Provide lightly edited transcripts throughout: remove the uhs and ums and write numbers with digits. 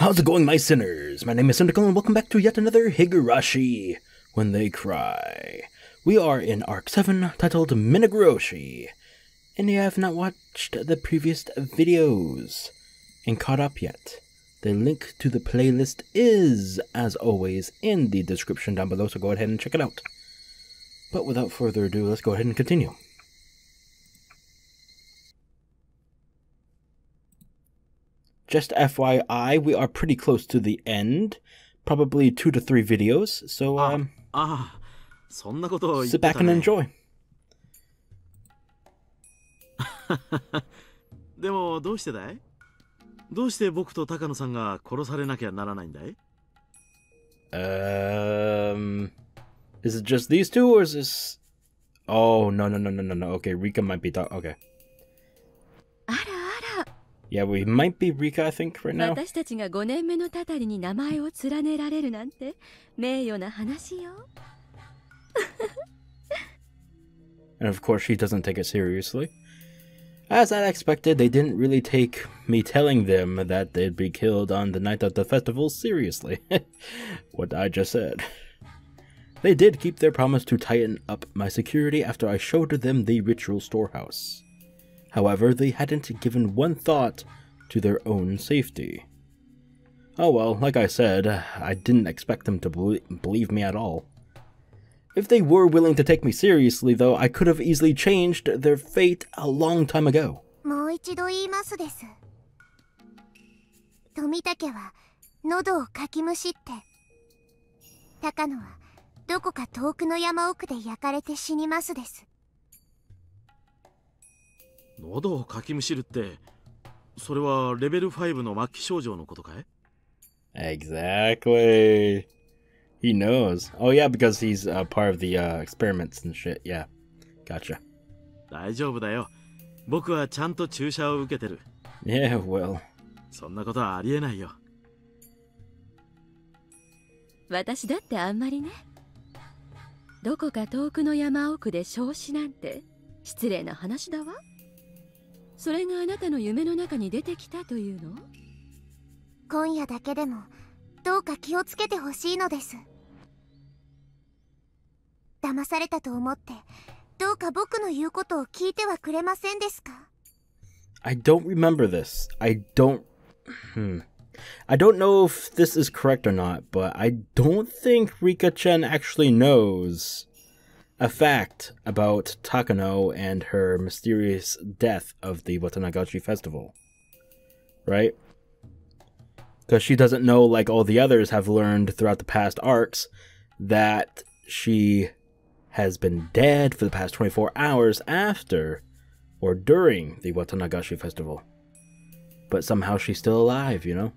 How's it going, my sinners? My name is Sinikle, and welcome back to yet another Higurashi When They Cry. We are in Arc 7, titled Minagoroshi. And you have not watched the previous videos and caught up yet. The link to the playlist is, as always, in the description down below, so go ahead and check it out. But without further ado, let's go ahead and continue. Just FYI, we are pretty close to the end. Probably 2 to 3 videos, so sit back and enjoy. でもどうしてだい？どうして僕と高野さんが殺されなきゃならないんだい？ Is it just these two, or is this... Oh, no. Okay, Rika might be talking. Okay. Yeah, we might be Rika, I think, right now. 私たちが5年目のタタリに名前を連ねられるなんて名誉な話よ。And of course, she doesn't take it seriously. As I expected, they didn't really take me telling them that they'd be killed on the night of the festival seriously. What I just said. They did keep their promise to tighten up my security after I showed them the ritual storehouse. However, they hadn't given one thought to their own safety. Oh well, like I said, I didn't expect them to believe me at all. If they were willing to take me seriously, though, I could have easily changed their fate a long time ago. もう一度言いますです。富武は喉をかきむしって、高野はどこか遠くの山奥で焼かれて死にますです。喉をかきむしるって、それはレベル5の末期症状のことかい？ Exactly. He knows. Oh yeah, because he's part of the experiments and shit. Yeah. Gotcha. 大丈夫だよ。僕はちゃんと注射を受けてる。Yeah, well. そんなことはありえないよ。私だってあんまりね。どこか遠くの山奥で焼死なんて失礼な話だわ。それがあなたの夢の中に出てきたというの？今夜だけでもどうか気をつけてほしいのです。騙されたと思ってどうか僕の言うことを聞いてはくれませんですか？ I don't remember this. I don't know if this is correct or not, but I don't think Rika-chan actually knows a fact about Takano and her mysterious death of the Watanagachi festival. Right? Because she doesn't know, like all the others have learned throughout the past arcs, that she has been dead for the past 24 hours after or during the Watanagashi festival. But somehow she's still alive, you know?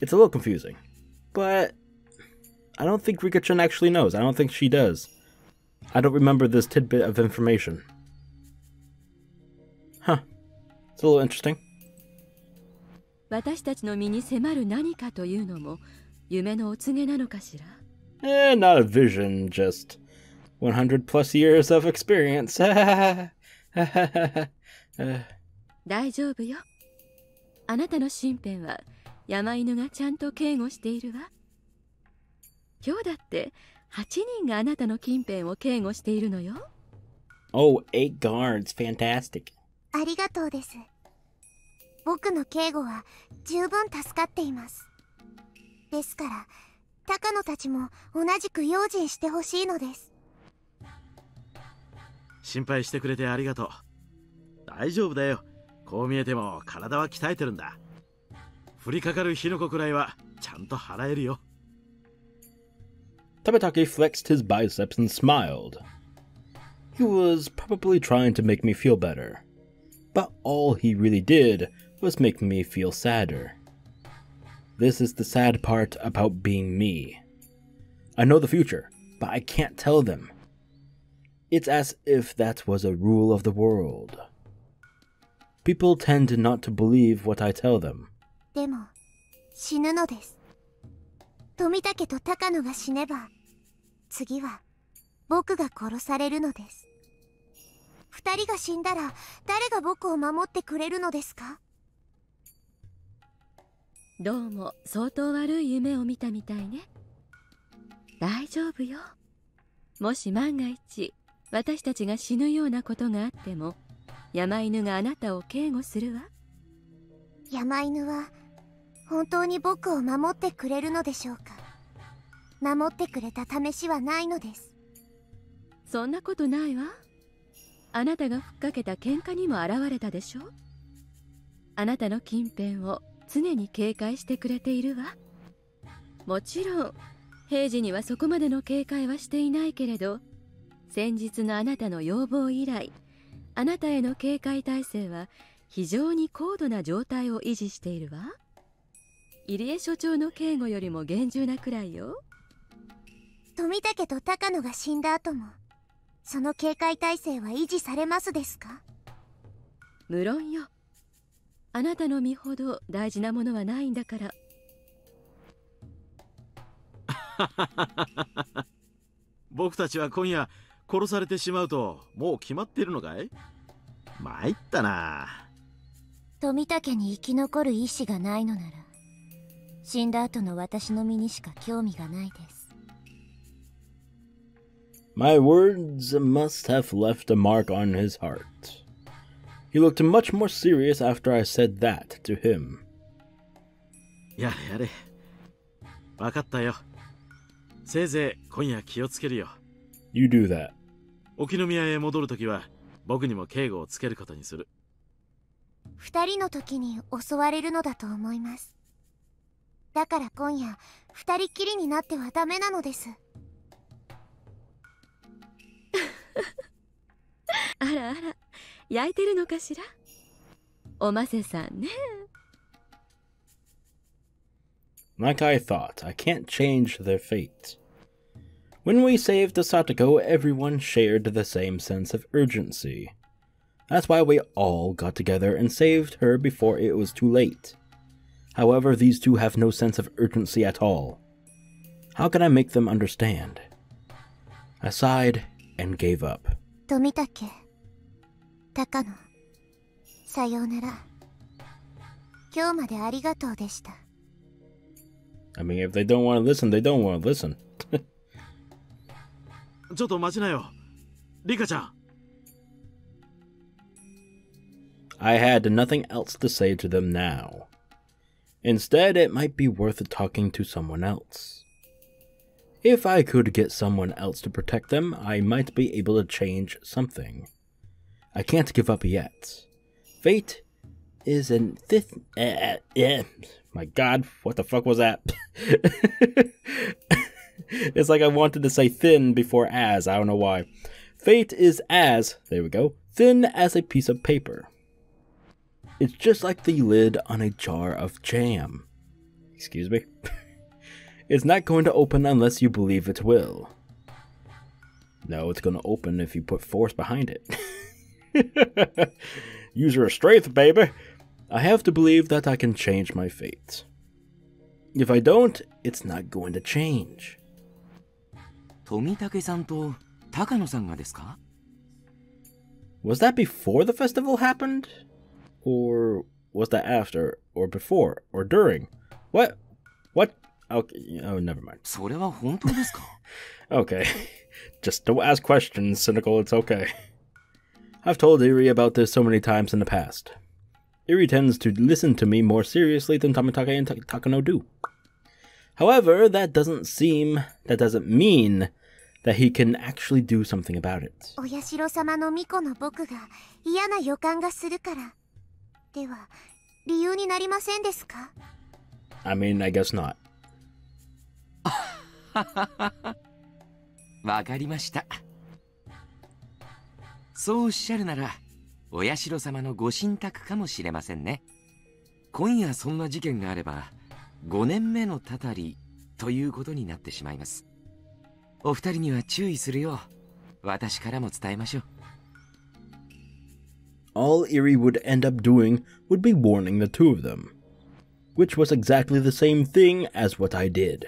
It's a little confusing. But I don't think Rika-chan actually knows. I don't think she does. I don't remember this tidbit of information. Huh. It's a little interesting. 私たちの身に迫る何かというのも夢のお告げなのかしら？ Not a vision, just 100 plus years of experience. 大丈夫よ。あなたの身辺は山犬がちゃんと警護しているわ。今日だって8人があなたの近辺を警護しているのよ。Oh, 8 guards. Fantastic. ありがとうです。僕の警護は十分助かっています。ですから、高野たちも同じく用心してほしいのです。心配してくれてありがとう。大丈夫だよ。こう見えても体は鍛えてるんだ。降りかかる火の粉くらいはちゃんと払えるよ。Tabatake flexed his biceps and smiled. He was probably trying to make me feel better, but all he really did was make me feel sadder. This is the sad part about being me. I know the future, but I can't tell them. It's as if that was a rule of the world. People tend not to believe what I tell them. でも、死ぬのです。富武と高野が死ねば、次は僕が殺されるのです。二人が死んだら誰が僕を守ってくれるのですか？どうも相当悪い夢を見たみたいね。大丈夫よ。もし万が一私たちが死ぬようなことがあっても、山犬があなたを警護するわ。山犬は本当に僕を守ってくれるのでしょうか。守ってくれた試しはないのです。そんなことないわ。あなたがふっかけた喧嘩にも現れたでしょ。あなたの近辺を常に警戒してくれているわ。もちろん平時にはそこまでの警戒はしていないけれど、先日のあなたの要望以来、あなたへの警戒態勢は非常に高度な状態を維持しているわ。入江所長の警護よりも厳重なくらいよ。富武と高野が死んだ後もその警戒態勢は維持されますですか？無論よ。あなたの身ほど大事なものはないんだから。僕たちは今夜殺されてしまうともう決まってるのかい？参ったな。富武に生き残る意志がないのなら、死んだ後の私の身にしか興味がないです。My words must have left a mark on his heart. He looked much more serious after I said that to him. やれやれ。わかったよ。せいぜい今夜気をつけるよ。You do that. 沖宮へ戻るときは僕にも警護をつけることにする。二人の時に襲われるのだと思います。だから今夜二人きりになってはダメなのです。あらあら、焼いてるのかしら。おませさんね。Like I thought, I can't change their fate. When we saved Satoko, everyone shared the same sense of urgency. That's why we all got together and saved her before it was too late. However, these two have no sense of urgency at all. How can I make them understand? I sighed and gave up. 富武、高野、さようなら。今日までありがとうでした。I mean, if they don't want to listen, they don't want to listen. ちょっと待ちなよ。リカちゃん。I had nothing else to say to them now. Instead, it might be worth talking to someone else. If I could get someone else to protect them, I might be able to change something. I can't give up yet. Fate is an my god, what the fuck was that? It's like I wanted to say thin before as, I don't know why. Fate is as, there we go, thin as a piece of paper. It's just like the lid on a jar of jam. Excuse me? It's not going to open unless you believe it will. No, it's going to open if you put force behind it. Use your strength, baby. I have to believe that I can change my fate. If I don't, it's not going to change. 富武さんと高野さんがですか? Was that before the festival happened? Or was that after? Or before? Or during? What? What? Okay, oh, never mind. それは本当ですか? Okay. Just don't ask questions, Cynical, it's okay. I've told Iri about this so many times in the past. Iri tends to listen to me more seriously than Tomitake and Takano do. However, that doesn't mean that he can actually do something about it. お社様の巫女の僕が嫌な予感がするから。では、理由になりませんですか? I mean, I guess not. わかりました。そうおっしゃるなら、お社様のご神託かもしれませんね。今夜そんな事件があれば、5年目のたたりということになってしまいます。お二人には注意するよう、私からも伝えましょう。All Iri would end up doing would be warning the two of them, which was exactly the same thing as what I did.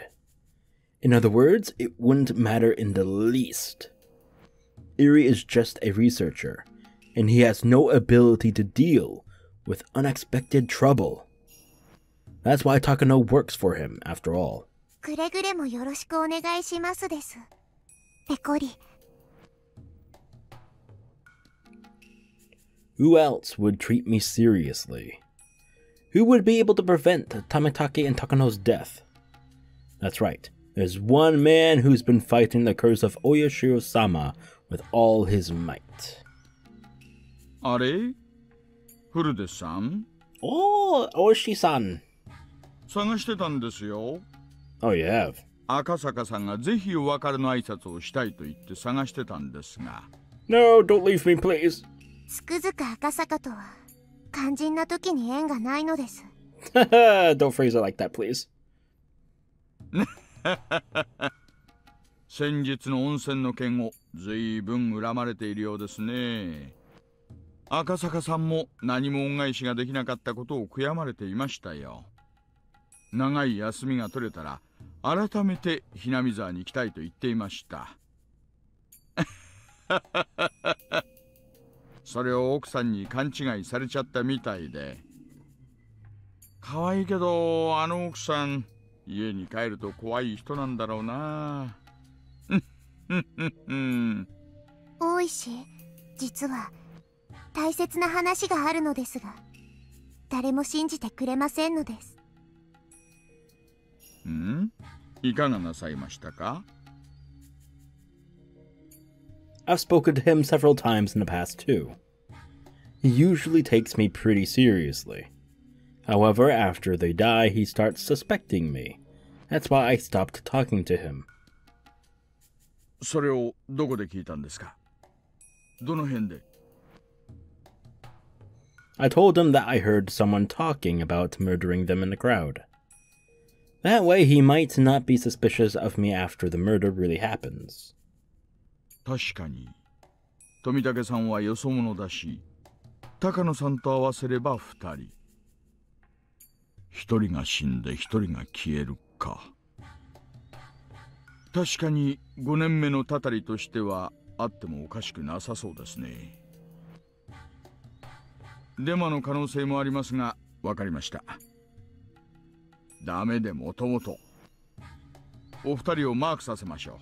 In other words, it wouldn't matter in the least. Iri is just a researcher, and he has no ability to deal with unexpected trouble. That's why Takano works for him, after all. くれぐれもよろしくお願いしますです。ペコリ。Who else would treat me seriously? Who would be able to prevent Tamatake and Takano's death? That's right. There's one man who's been fighting the curse of Oyashiro-sama with all his might. あれ？フルデさん？ Oh, Oshi-san. 探してたんですよ。Oh, you have? 赤坂さんがぜひお別れの挨拶をしたいと言って探してたんですが。No, don't leave me, please. つくづく赤坂とは肝心な時に縁がないのです。Don't phrase it like that, please. 先日の温泉の件をずいぶん恨まれているようですね。赤坂さんも何も恩返しができなかったことを悔やまれていましたよ。長い休みが取れたら改めてひなみ沢に行きたいと言っていました。それを奥さんに勘違いされちゃったみたいで。可愛いけどあの奥さん家に帰ると怖い人なんだろうな。大石、実は大切な話があるのですが、誰も信じてくれませんのです。ん？いかがなさいましたか？ I've spoken to him several times in the past, too. He usually takes me pretty seriously. However, after they die, he starts suspecting me. That's why I stopped talking to him. それをどこで聞いたんですか？どの辺で？ I told him that I heard someone talking about murdering them in the crowd. That way he might not be suspicious of me after the murder really happens. 確かに富武さんはよそ者だし、高野さんと合わせれば2人。1人が死んで1人が消えるか。確かに5年目のたたりとしてはあってもおかしくなさそうですね。デマの可能性もありますが、わかりました。ダメでもともとお二人をマークさせましょ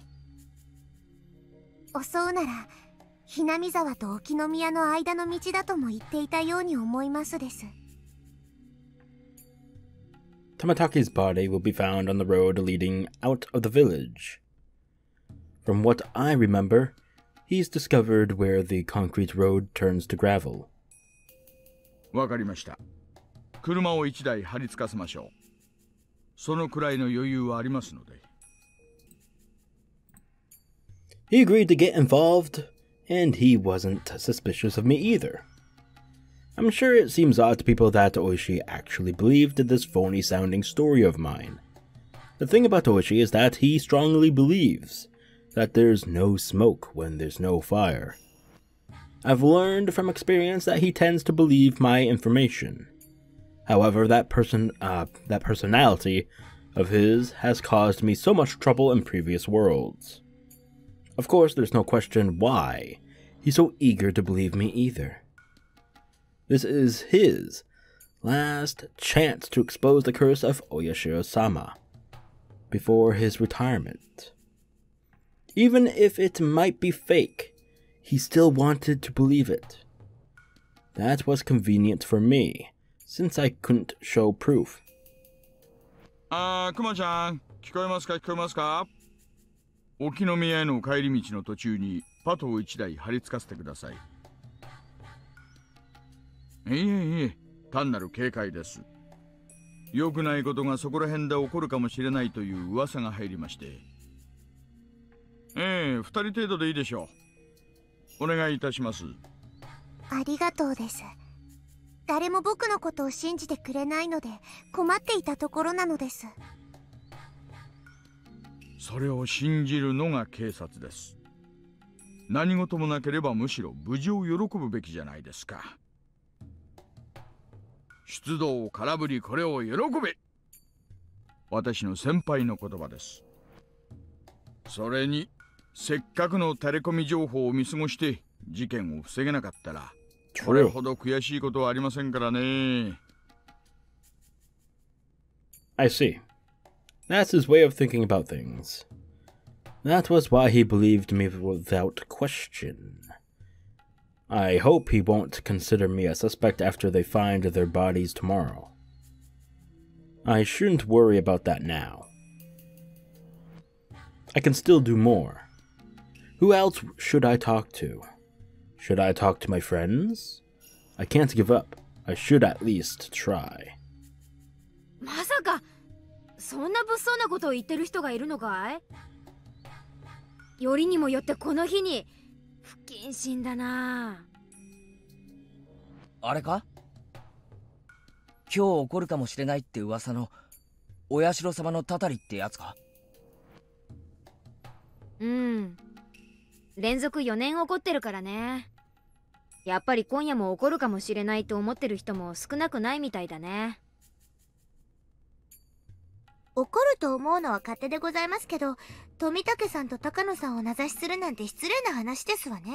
襲うならひなみ沢と沖宮の間の道だとも言っていたように思いますです。Tamatake's body will be found on the road leading out of the village. From what I remember, he's discovered where the concrete road turns to gravel. う。わかりました。車を1台張り付かせましょう。そのくらいの余裕はありますので。He agreed to get involved, and he wasn't suspicious of me either. I'm sure it seems odd to people that Oishi actually believed this phony-sounding story of mine. The thing about Oishi is that he strongly believes that there's no smoke when there's no fire. I've learned from experience that he tends to believe my information. However, that personality of his has caused me so much trouble in previous worlds. Of course, there's no question why he's so eager to believe me either. This is his last chance to expose the curse of Oyashiro-sama before his retirement. Even if it might be fake, he still wanted to believe it. That was convenient for me, since I couldn't show proof. クマちゃん、聞こえますか？聞こえますか？沖宮への帰り道の途中にパトを1台張り付かせてください。いえ、単なる警戒です。良くないことがそこら辺で起こるかもしれないという噂が入りまして。2人程度でいいでしょう。お願いいたします。ありがとうです。誰も僕のことを信じてくれないので困っていたところなのです。それを信じるのが警察です。何事もなければむしろ無事を喜ぶべきじゃないですか。出動を空振りこれを喜べ。私の先輩の言葉です。それにせっかくのタレコミ情報を見過ごして事件を防げなかったらこれほど悔しいことはありませんからね。I see. That's his way of thinking about things. That was why he believed me without question. I hope he won't consider me a suspect after they find their bodies tomorrow. I shouldn't worry about that now. I can still do more. Who else should I talk to? Should I talk to my friends? I can't give up. I should at least try. まさかそんな物騒なことを言ってる人がいるのかい？よりにもよってこの日に不謹慎だな。あれか？今日起こるかもしれないって噂のお社様のたたりってやつか？うん。連続4年起こってるからね。やっぱり今夜も起こるかもしれないと思ってる人も少なくないみたいだね。怒ると思うのは勝手でございますけど、富武さんと高野さんを名指しするなんて失礼な話ですわね。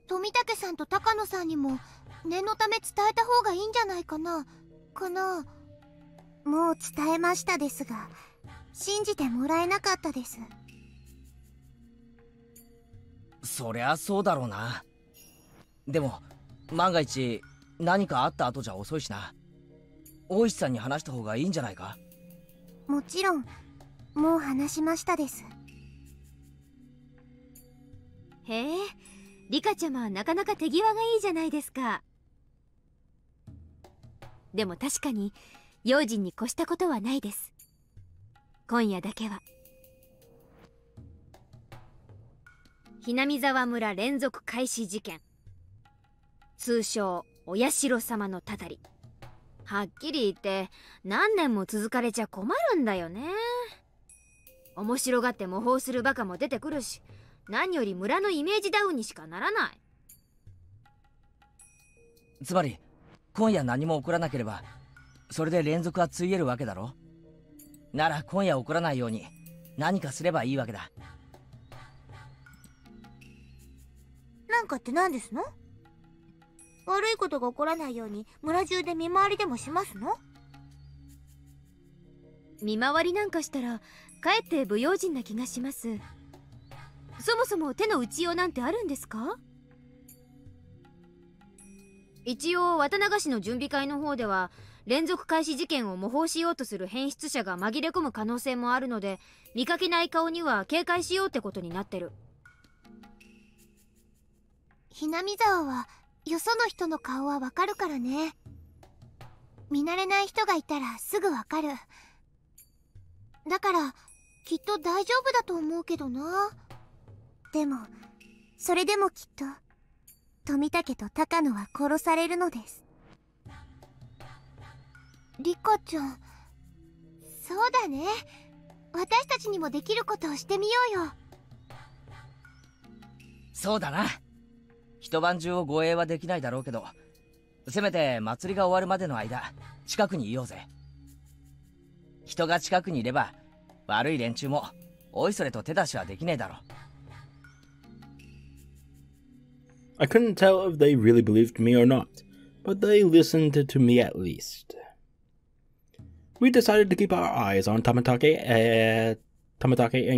富武さんと高野さんにも念のため伝えた方がいいんじゃないかな。もう伝えましたですが、信じてもらえなかったです。そりゃそうだろうな。でも万が一何かあった後じゃ遅いしな。大石さんに話した方がいいんじゃないか？もちろん、もう話しましたです。へえ、リカちゃまはなかなか手際がいいじゃないですか。でも確かに用心に越したことはないです。今夜だけは。hinamizawa村連続開始事件、通称お社様のたたり。はっきり言って何年も続かれちゃ困るんだよね。面白がって模倣するバカも出てくるし、何より村のイメージダウンにしかならない。つまり今夜何も起こらなければそれで連続はついえるわけだろ。なら今夜起こらないように何かすればいいわけだ。なんかって何ですの？悪いことが起こらないように村中で見回りでもしますの？見回りなんかしたらかえって不用心な気がします。そもそも手の打ちようなんてあるんですか？一応綿流しの準備会の方では連続開始事件を模倣しようとする変質者が紛れ込む可能性もあるので、見かけない顔には警戒しようってことになってる。hinamizawaはよその人の顔はわかるからね。見慣れない人がいたらすぐわかる。だからきっと大丈夫だと思うけどな。でもそれでもきっと富武と高野は殺されるのです。リカちゃん、そうだね。私たちにもできることをしてみようよ。そうだな。一晩中を護衛はできないだろうけど、せめて祭りが終わるまでの間近くにいようぜ。人が近くにいれば悪い連中もおいそれと手出しはできねえだろ。I couldn't tell if they really believed me or not, but they listened to me at least. We decided to keep our eyes on Tamatake and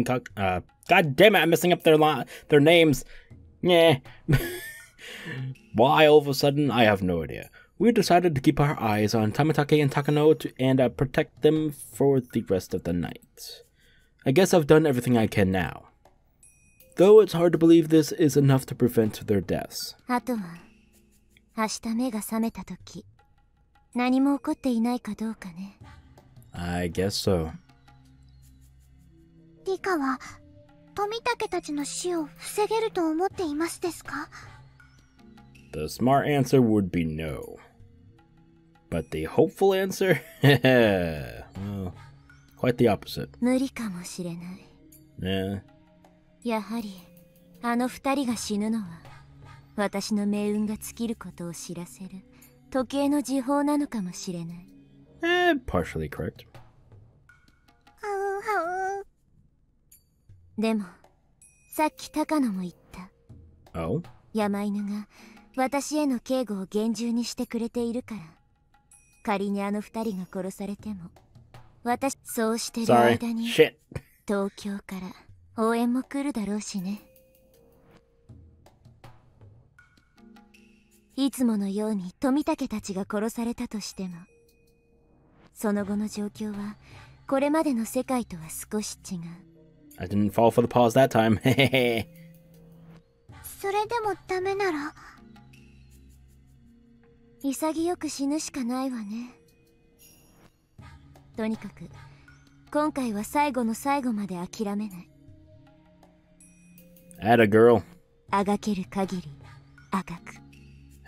God damn it, I'm messing up their names. Yeah. Why all of a sudden, I have no idea. We decided to keep our eyes on Tamatake and Takano and protect them for the rest of the night. I guess I've done everything I can now. Though it's hard to believe this is enough to prevent their deaths. あとは明日目が覚めた時、何も起こっていないかどうかね。I guess so. リカは富武たちの死を防げると思っていますですか？ The smart answer would be no. But the hopeful answer? Well, quite the opposite. 無理かもしれない。Yeah. やはりあの二人が死ぬのは私の命運が尽きることを知らせる時計の時報なのかもしれない。Partially correct. でもさっき高野も言った。Oh? 山犬が私への警護を厳重にしてくれているから仮にあの二人が殺されても、私、そうしてる Sorry. 間に、 Shit. 東京から応援も来るだろうしね。いつものように富武たちが殺されたとしても、その後の状況はこれまでの世界とは少し違う。 I didn't fall for the pause that time. それでもダメなら潔く死ぬしかないわね。とにかく今回は最後の最後まで諦めない。 Atta girl. あがける限りあがく。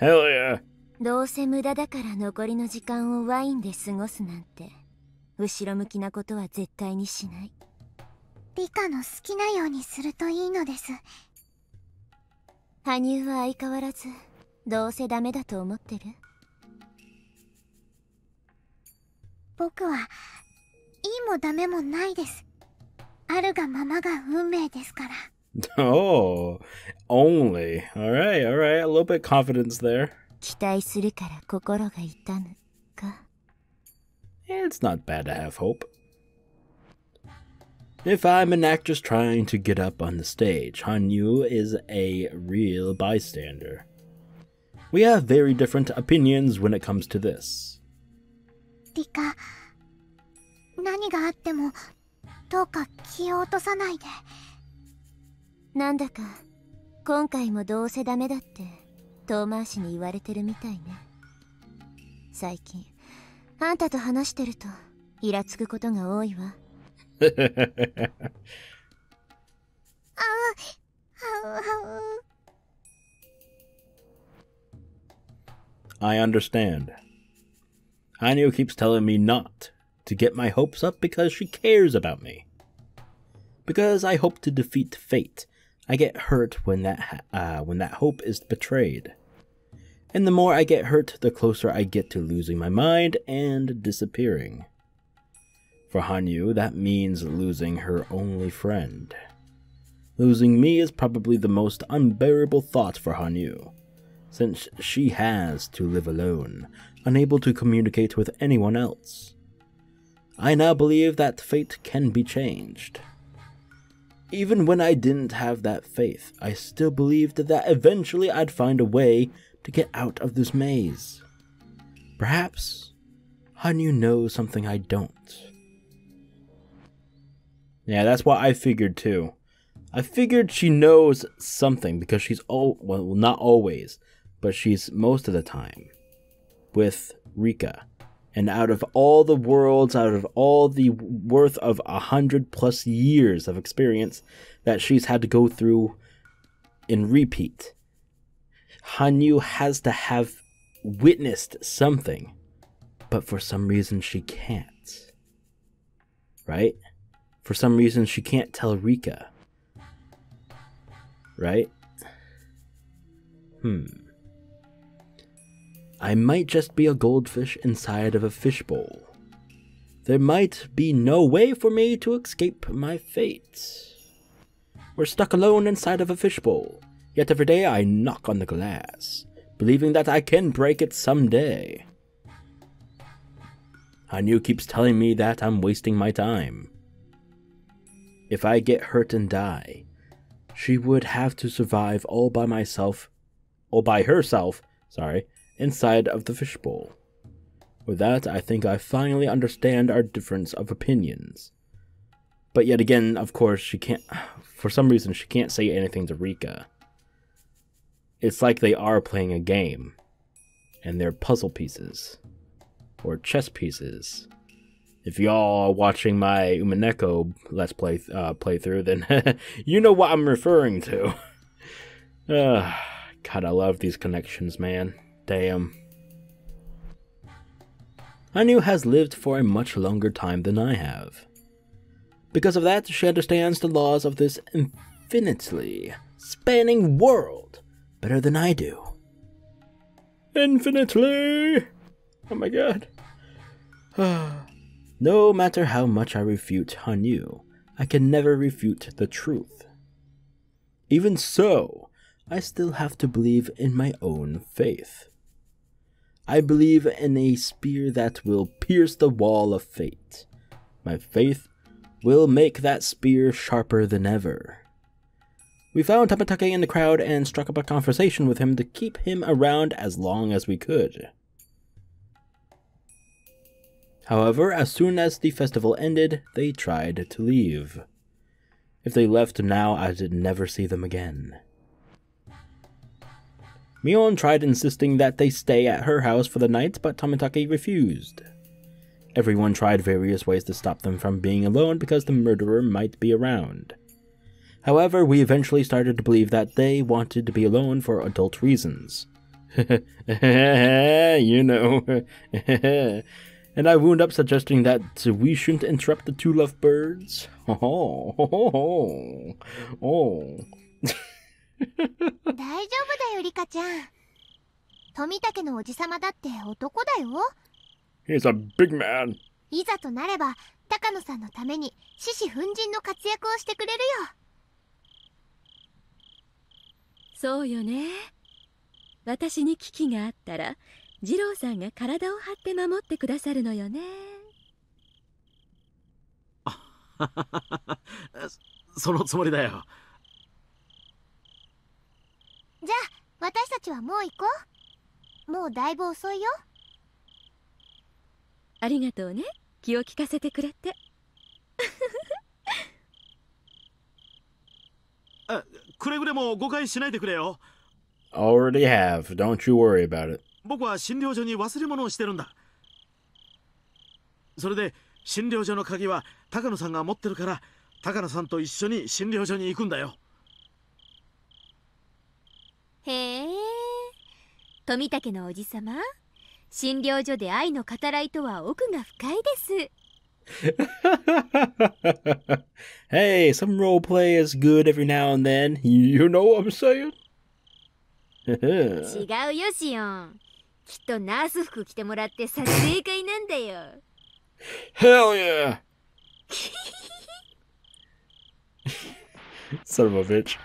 Hell yeah. どうせ無駄だから残りの時間をワインで過ごすなんて後ろ向きなことは絶対にしない。リカの好きなようにするといいのです。羽生は相変わらずどうせダメだと思ってる？僕はいいもダメもないです。あるがままが運命ですから。 Oh, only. Alright, alright. A little bit confidence there. 期待するから心が痛むか。 It's not bad to have hope. If I'm an actress trying to get up on the stage, Hanyu is a real bystander. We have very different opinions when it comes to this. リカ、何があってもどうか気を落とさないで。なんだか今回もどうせダメだって遠回しに言われてるみたいね。最近あんたと話してるとイラつくことが多いわ。I understand. Hanyu keeps telling me not to get my hopes up because she cares about me. Because I hope to defeat fate, I get hurt when that hope is betrayed. And the more I get hurt, the closer I get to losing my mind and disappearing. For Hanyu, that means losing her only friend. Losing me is probably the most unbearable thought for Hanyu, since she has to live alone, unable to communicate with anyone else. I now believe that fate can be changed. Even when I didn't have that faith, I still believed that eventually I'd find a way to get out of this maze. Perhaps Hanyu knows something I don't. Yeah, that's what I figured too. I figured she knows something because she's well, not always, but she's most of the time with Rika. And out of all the worlds, out of all the worth of 100+ years of experience that she's had to go through in repeat, Hanyu has to have witnessed something, but for some reason she can't. Right? For some reason she can't tell Rika. Right? I might just be a goldfish inside of a fishbowl. There might be no way for me to escape my fate. We're stuck alone inside of a fishbowl, yet every day I knock on the glass, believing that I can break it someday. Hanyu keeps telling me that I'm wasting my time. If I get hurt and die, she would have to survive all by herself, inside of the fishbowl. With that, I think I finally understand our difference of opinions. But yet again, of course, she can't, for some reason, she can't say anything to Rika. It's like they are playing a game, and they're puzzle pieces, or chess pieces. If y'all are watching my Umineko Let's Play playthrough, then you know what I'm referring to. God, I love these connections, man. Damn. Hanyu has lived for a much longer time than I have. Because of that, she understands the laws of this infinitely spanning world better than I do. Infinitely! Oh my god. No matter how much I refute Hanyu, I can never refute the truth. Even so, I still have to believe in my own faith. I believe in a spear that will pierce the wall of fate. My faith will make that spear sharper than ever. We found Tamatake in the crowd and struck up a conversation with him to keep him around as long as we could. However, as soon as the festival ended, they tried to leave. If they left now, I'd never see them again. Mion tried insisting that they stay at her house for the night, but Tamatake refused. Everyone tried various ways to stop them from being alone because the murderer might be around. However, we eventually started to believe that they wanted to be alone for adult reasons. You know. And I wound up suggesting that we shouldn't interrupt the two lovebirds. Oh. 大丈夫だよリカちゃん。富武のおじさまだって男だよ。 He's a big man. いざとなれば高野さんのために獅子奮迅の活躍をしてくれるよ。そうよね。私に危機があったら二郎さんが体を張って守ってくださるのよね。そのつもりだよ。じゃあ私たちはもう行こう。もうだいぶ遅いよ。ありがとうね、気を利かせてくれて。くれぐれも誤解しないでくれよ。Already have. Don't you worry about it. 僕は診療所に忘れ物をしてるんだ。それで診療所の鍵は高野さんが持ってるから、高野さんと一緒に診療所に行くんだよ。へえ、富武のおじさま、診療所で愛の語らいとは奥が深いです。Hey, some roleplay is good every now and then. You know what I'm saying? 違うよシオン。きっとナース服着てもらって撮影会なんだよ。Hell yeah! Son of a bitch.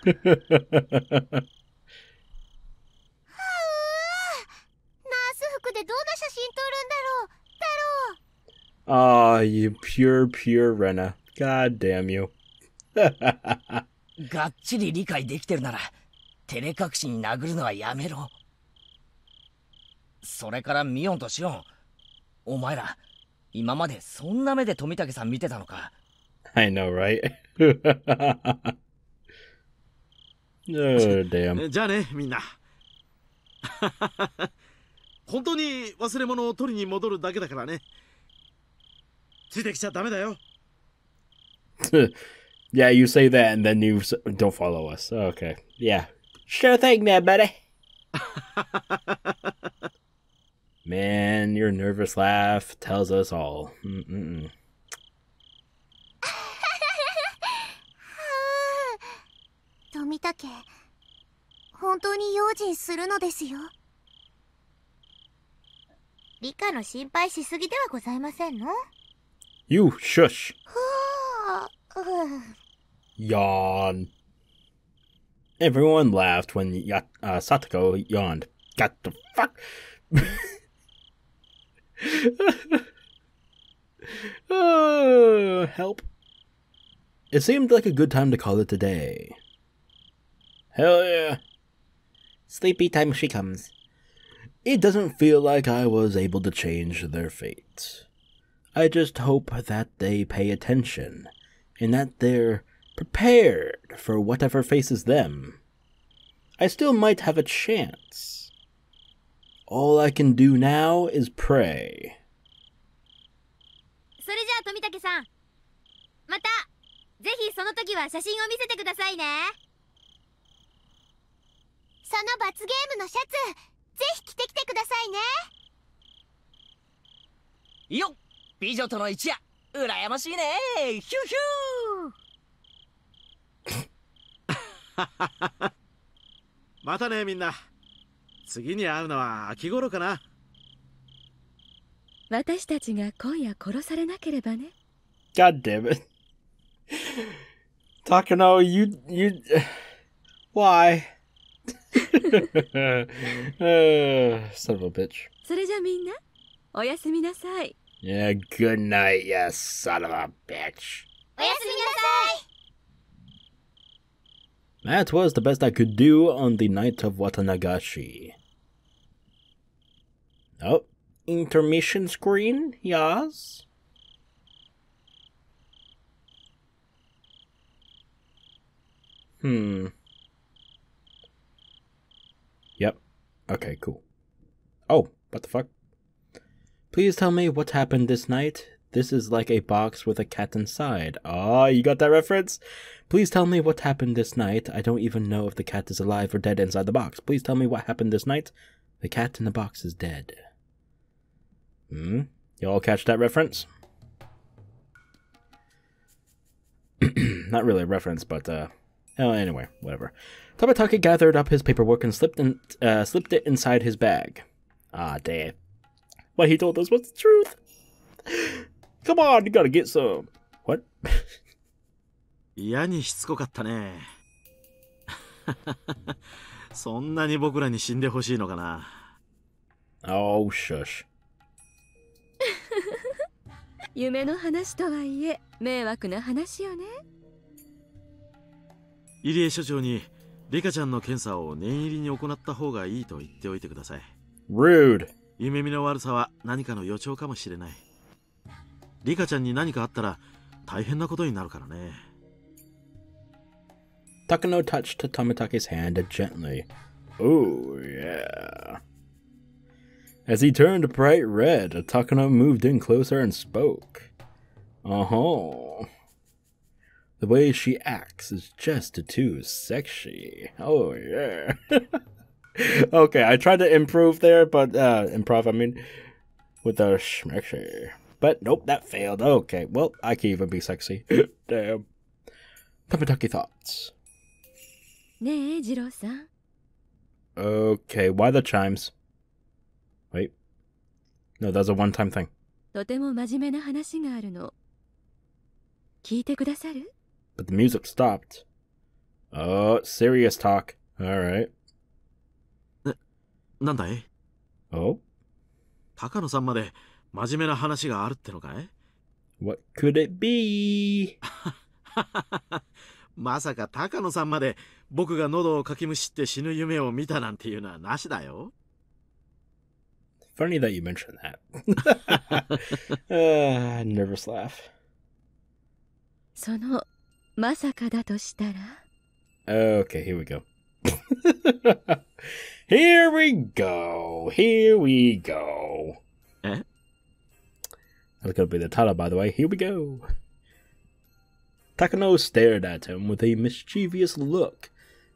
ナース服でどんな写真撮るんだろう、太郎。Aw, you pure Rena. God damn you. がっちり理解できてるなら照れ隠しに殴るのはやめろ。それからミオンとシオン、お前ら今までそんな目で富武さん見てたのか。 I know, right? Oh, damn. じゃあね、みんな。本当に忘れ物を取りに戻るだけだからね。ついてきちゃダメだよ。Yeah, you say that and then you don't follow us. Okay. Yeah. Sure thing, man, buddy. Man, your nervous laugh tells us all. Mm-mm. 富武、本当に用心するのですよ。リカの心配しすぎではございませんの？ You shush. はあ、Yawn. Everyone laughed when Satoko yawned. Got the fuck? Help. It seemed like a good time to call it a day. Hell yeah. Sleepy time she comes. It doesn't feel like I was able to change their fate. I just hope that they pay attention and that they're prepared for whatever faces them. I still might have a chance. All I can do now is pray. それじゃあ富武さん、またぜひその時は写真を見せてくださいね。その罰ゲームのシャツ、ぜひ着てきてくださいね。よっ、美女との一夜、羨ましいね。ヒューヒュー。またね、みんな。次に会うのは秋頃かな。私たちが今夜殺されなければね。God damn it. Takano, you... Why? Son of a bitch. それじゃみんなおやすみなさい。 Yeah, good night, you son of a bitch. おやすみなさい。 That was the best I could do on the night of Watanagashi. Oh, intermission screen, yes? Yep. Okay, cool. Oh, what the fuck? Please tell me what happened this night. This is like a box with a cat inside. Oh, you got that reference? Please tell me what happened this night. I don't even know if the cat is alive or dead inside the box. Please tell me what happened this night. The cat in the box is dead. You all catch that reference? Not really a reference, but anyway, whatever. Tamataki gathered up his paperwork and slipped it inside his bag. Ah, damn. What he told us was the truth. Come on, you gotta get some. What? 嫌にしつこかったね。そんなに僕らに死んでほしいのかな。Oh, shush. 夢の話とはいえ迷惑な話よね。入江所長にリカちゃんの検査を念入りに行った方がいいと言っておいてください。Rude. 夢見の悪さは何かの予兆かもしれない。リカちゃんに何かあったら大変なことになるからね。Takano touched Tamataki's hand gently. Oh, yeah. As he turned bright red, Takano moved in closer and spoke. Uh-huh. The way she acts is just too sexy. Oh, yeah. Okay, I tried to improve there, but, with a schmexy. But nope, that failed. Okay, well, I can even be sexy. Damn. Tamataki thoughts. ねえ、ジローさん。 Okay, why the chimes? Wait. No, that's a one-time thing. とても真面目な話があるの。聞いてくださる？ But the music stopped. Oh, serious talk. Alright. なんだい？ Oh? 高野さんまで真面目な話があるってのかい？ What could it be? まさか高野さんまで僕が喉をかきむしって死ぬ夢を見たなんていうのはなしだよ。Funny that you mentioned that. Nervous laugh. そのまさかだとしたら Okay, here we go. Here we go. Here we go. Eh? That's gonna be the title, by the way. Here we go. Takano stared at him with a mischievous look,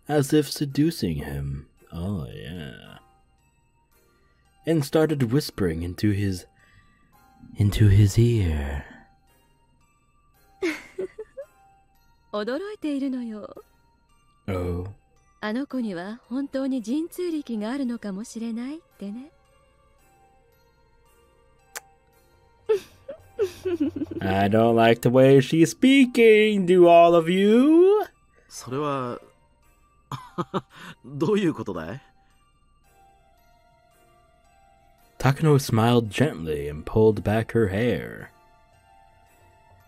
as if seducing him. Oh, yeah. And started whispering into his ear. 驚いているのよ。 Oh. あの子には本当に神通力があるのかもしれないってね。I don't like the way she's speaking, do all of you? それはどういうことだい？ Takano smiled gently and pulled back her hair.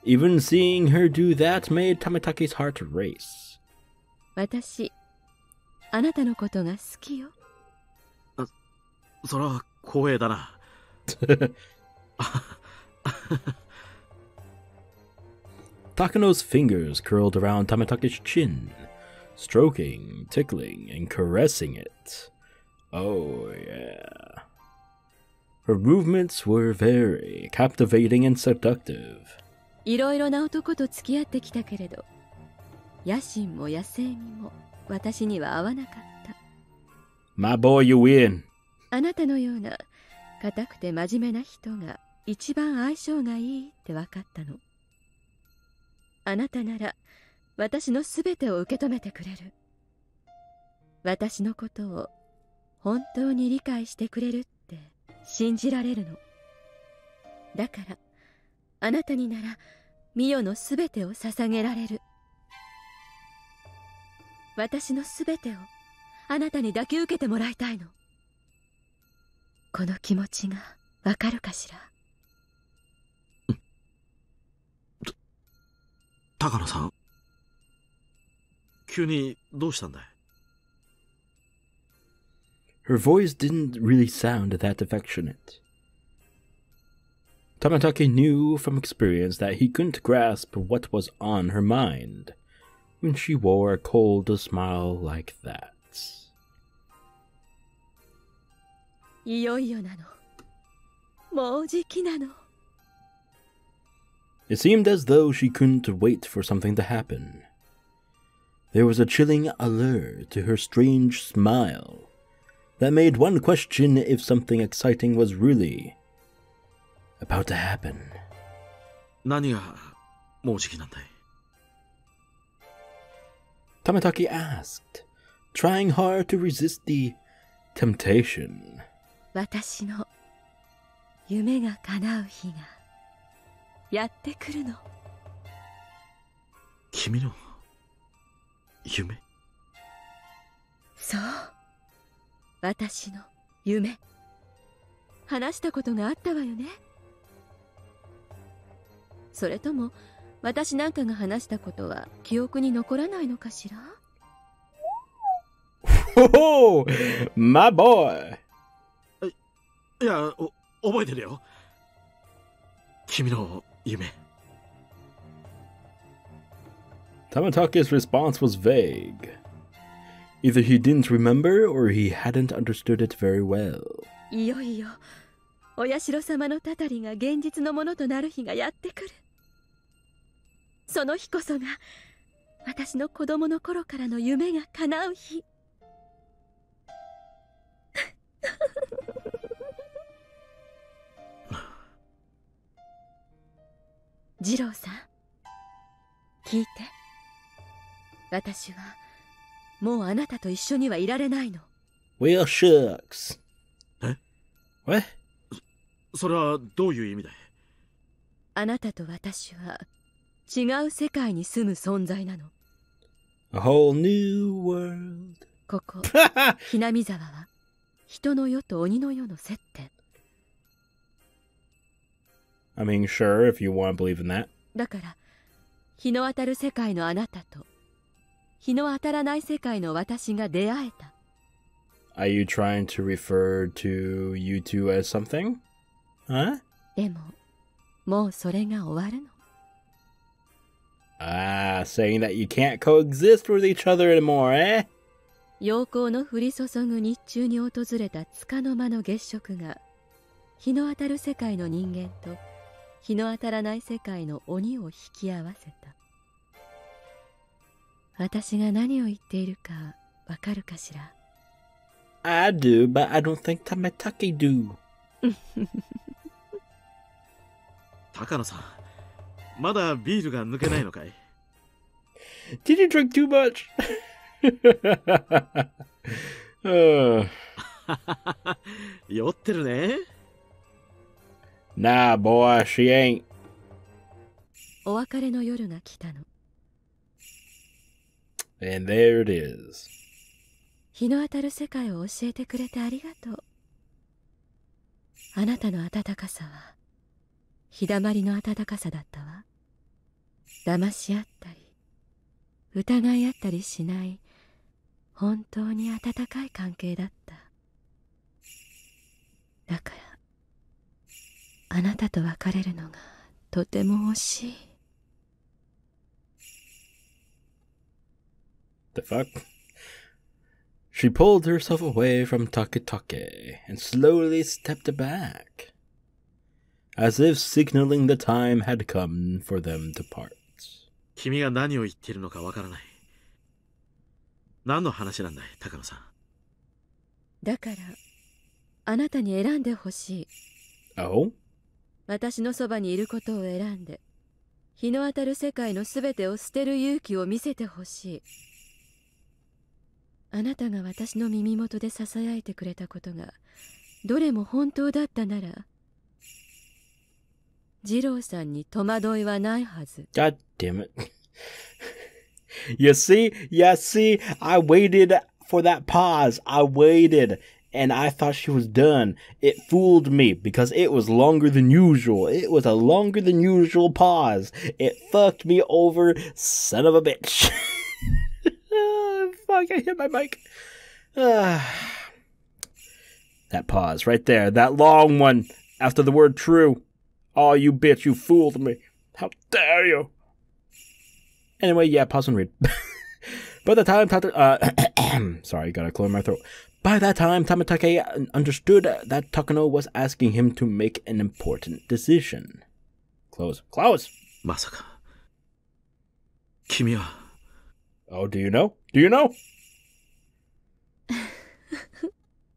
Even seeing her do that made Tamataki's heart race. 私、あなたのことが好きよ。それは光栄だな。Takano's fingers curled around Tamataki's chin, stroking, tickling, and caressing it. Oh, yeah. Her movements were very captivating and seductive. いろいろな男と付き合ってきたけれど、野心も野性味も私には合わなかった。My boy, you win. あなたのような固くて真面目な人が一番相性がいいって分かったの。あなたなら私のすべてを受け止めてくれる。私のことを本当に理解してくれるって信じられるの。だからあなたにならミオのすべてを捧げられる。私のすべてをあなたに抱き受けてもらいたいの。この気持ちがわかるかしら。高野さん、急にどうしたんだい？ Her voice didn't really sound that affectionate. Tamataki knew from experience that he couldn't grasp what was on her mind when she wore a cold smile like that. いよいよなの。もうじきなの。It seemed as though she couldn't wait for something to happen. There was a chilling allure to her strange smile that made one question if something exciting was really about to happen. 何がもうじきなんだい？ Tamataki asked, trying hard to resist the temptation. 私の夢が叶う日がやってくるの。君の夢？そう、私の夢。話したことがあったわよね。それとも私なんかが話したことは記憶に残らないのかしら？ Oh, my boy! いや、覚えてるよ。君の夢。Tamataki's response was vague. Either he didn't remember or he hadn't understood it very well. いよいよお社様のたたりが現実のものとなる日がやってくる。その日こそが私の子供の頃からの夢が叶う日。二郎さん、聞いて。私はもうあなたと一緒にはいられないの。 Well, shucks. え？ What? それはどういう意味だい？あなたと私は違う世界に住む存在なの。A whole new world. ここひなみ沢は人の世と鬼の世の接点。 I mean, sure, if you want to believe in that. だから日の当たる世界のあなたと日の当たらない世界の私が出会えた。 Are you trying to refer to you two as something? Huh? でももうそれが終わるの。 Ah, saying that you can't coexist with each other anymore, eh? 陽光の降り注ぐ日中に訪れた束の間の月食が日の当たる世界の人間と日の当たらない世界の鬼を引き合わせた。私が何を言っているかわかるかしら？ I do, but I don't think Tamataki do. 高野さん、まだビールが抜けないのかい？ Did you drink too much? uh. 酔ってるね。Nah, boy, she ain't. お別れの夜が来たの。 And there it is. 日の当たる世界を教えてくれてありがとう。あなたの温かさは日だまりの温かさだったわ。騙し合ったり疑い合ったりしない本当に温かい関係だった。だからあなたと別れるのがとても惜しい。 The fuck? She pulled herself away from Taketake and slowly stepped back, as if signaling the time had come for them to part. 君が何を言っているのかわからない。何の話なんだい、高野さん。だからあなたに選んでほしい。 Oh? 私のそばにいることを選んで日の当たる世界のすべてを捨てる勇気を見せてほしい。あなたが私の耳元で囁いてくれたことがどれも本当だったなら二郎さんに戸惑いはないはず。 God damn it. You see, I waited for that pause. I waited, and I thought she was done. It fooled me because it was longer than usual. It was a longer than usual pause. It fucked me over, son of a bitch. Fuck, I hit my mic. That pause right there, that long one after the word true. Oh, you bitch, you fooled me. How dare you? Anyway, yeah, pause and read. By the time sorry, gotta clear my throat. By that time, Tamatake understood that Takano was asking him to make an important decision. Close. Masaka. Kimi wa. Oh, do you know? Do you know?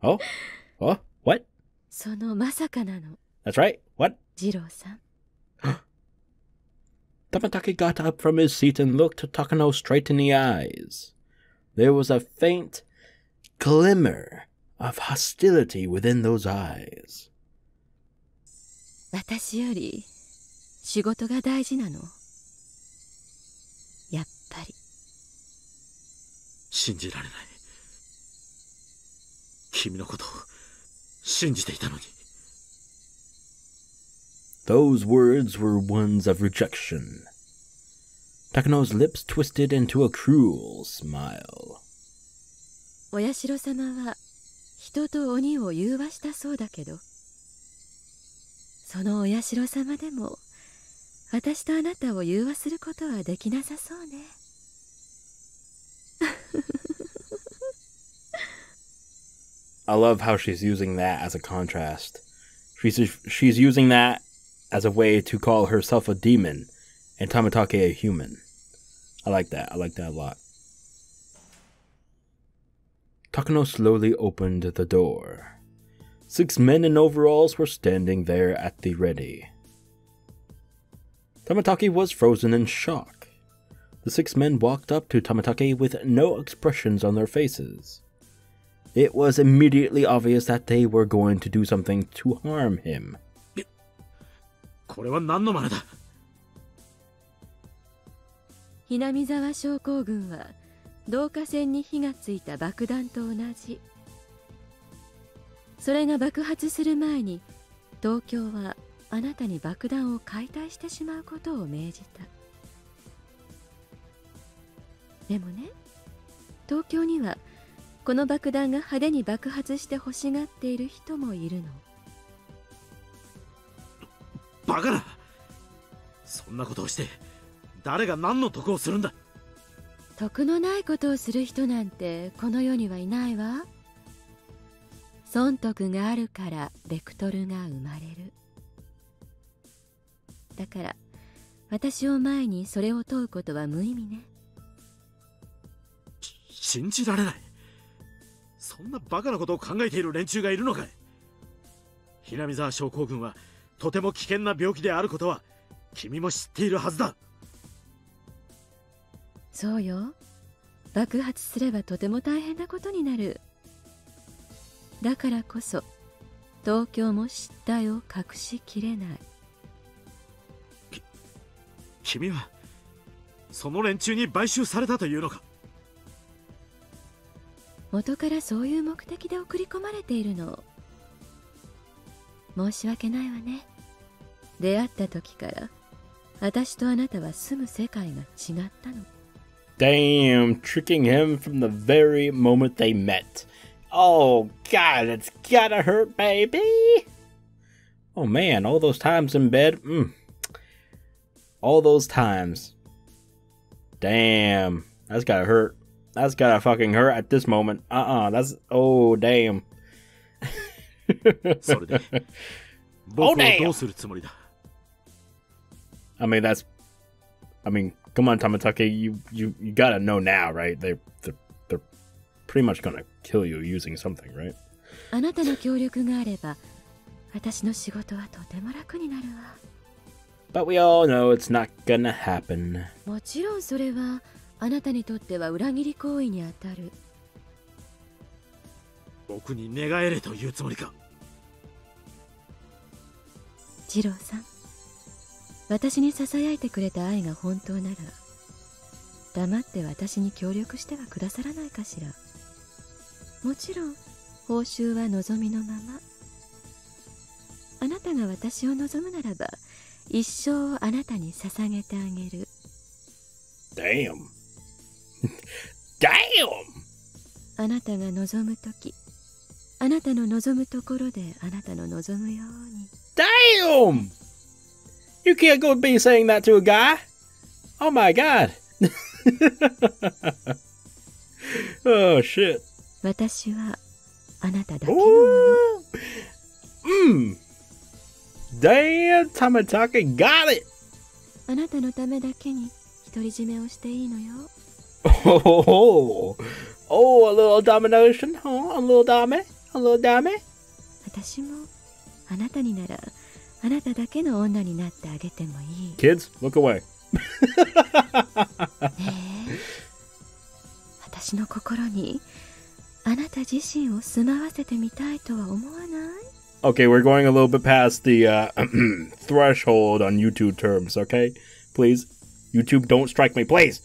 Oh? What? そのまさかなの。 That's right. What? 二郎さん。Tamatake got up from his seat and looked Takano straight in the eyes. There was a faint glimmer of hostility within those eyes. 私より仕事が大事なの。やっぱり。信じられない。君のことを信じていたのに。Those words were ones of rejection. Takano's lips twisted into a cruel smile. お社様は人と鬼を融和したそうだけど、そのお社様でも私とあなたを融和することはできなさそうね。I love how she's using that as a contrast. She's using that as a way to call herself a demon and Tamatake a human. I like that a lot. Takano slowly opened the door. 6 men in overalls were standing there at the ready. Tamatake was frozen in shock. The 6 men walked up to Tamatake with no expressions on their faces. It was immediately obvious that they were going to do something to harm him. これは何の真似だ。Hinamizawa将校軍は導火線に火がついた爆弾と同じ。それが爆発する前に東京はあなたに爆弾を解体してしまうことを命じた。でもね、東京にはこの爆弾が派手に爆発して欲しがっている人もいるの。バカな。そんなことをして誰が何の得をするんだ。得のないことをする人なんてこの世にはいないわ。損得があるからベクトルが生まれる。だから私を前にそれを問うことは無意味ね。信じられない。そんなバカなことを考えている連中がいるのかい。hinamizawa将校軍はとても危険な病気であることは君も知っているはずだ。そうよ。爆発すればとても大変なことになる。だからこそ東京も失態を隠しきれない。君はその連中に買収されたというのか。元からそういう目的で送り込まれているの。申し訳ないわね。出会った時から私とあなたは住む世界が違ったの。Damn, tricking him from the very moment they met. Oh God, it's gotta hurt, baby. Oh man, all those times in bed. All those times. Damn, that's gotta hurt. That's gotta fucking hurt at this moment. That's, oh damn. それで僕をどうするつもりだ。I mean, come on, Tamatake, you gotta know now, right? They're pretty much gonna kill you using something, right? あなたの協力があれば私の仕事はとても楽になるわ。But we all know it's not gonna happen. もちろんそれはあなたにとっては裏切り行為にあたる。僕に寝返れというつもりか。二郎さん、私に囁いてくれた愛が本当なら黙って私に協力してはくださらないかしら。もちろん報酬は望みのまま。あなたが私を望むならば一生あなたに捧げてあげる。 Damn. Damn! あなたが望むとき、あなたの望むところであなたの望むように。 Damn! You can't go be saying that to a guy. Oh my god. Oh shit. 私はあなただけのもの。Damn, Tamatake got it. あなたのためだけに独り占めをしていいのよ。Oh, a little domination, huh? A little dame? A little dame? 私もあなたにならあなただけの女になってあげてもいい。 Kids, look away. ねえ、私の心にあなた自身を住まわせてみたいとは思わない？ Okay, we're going a little bit past the threshold on YouTube terms, okay? Please. YouTube, don't strike me, please!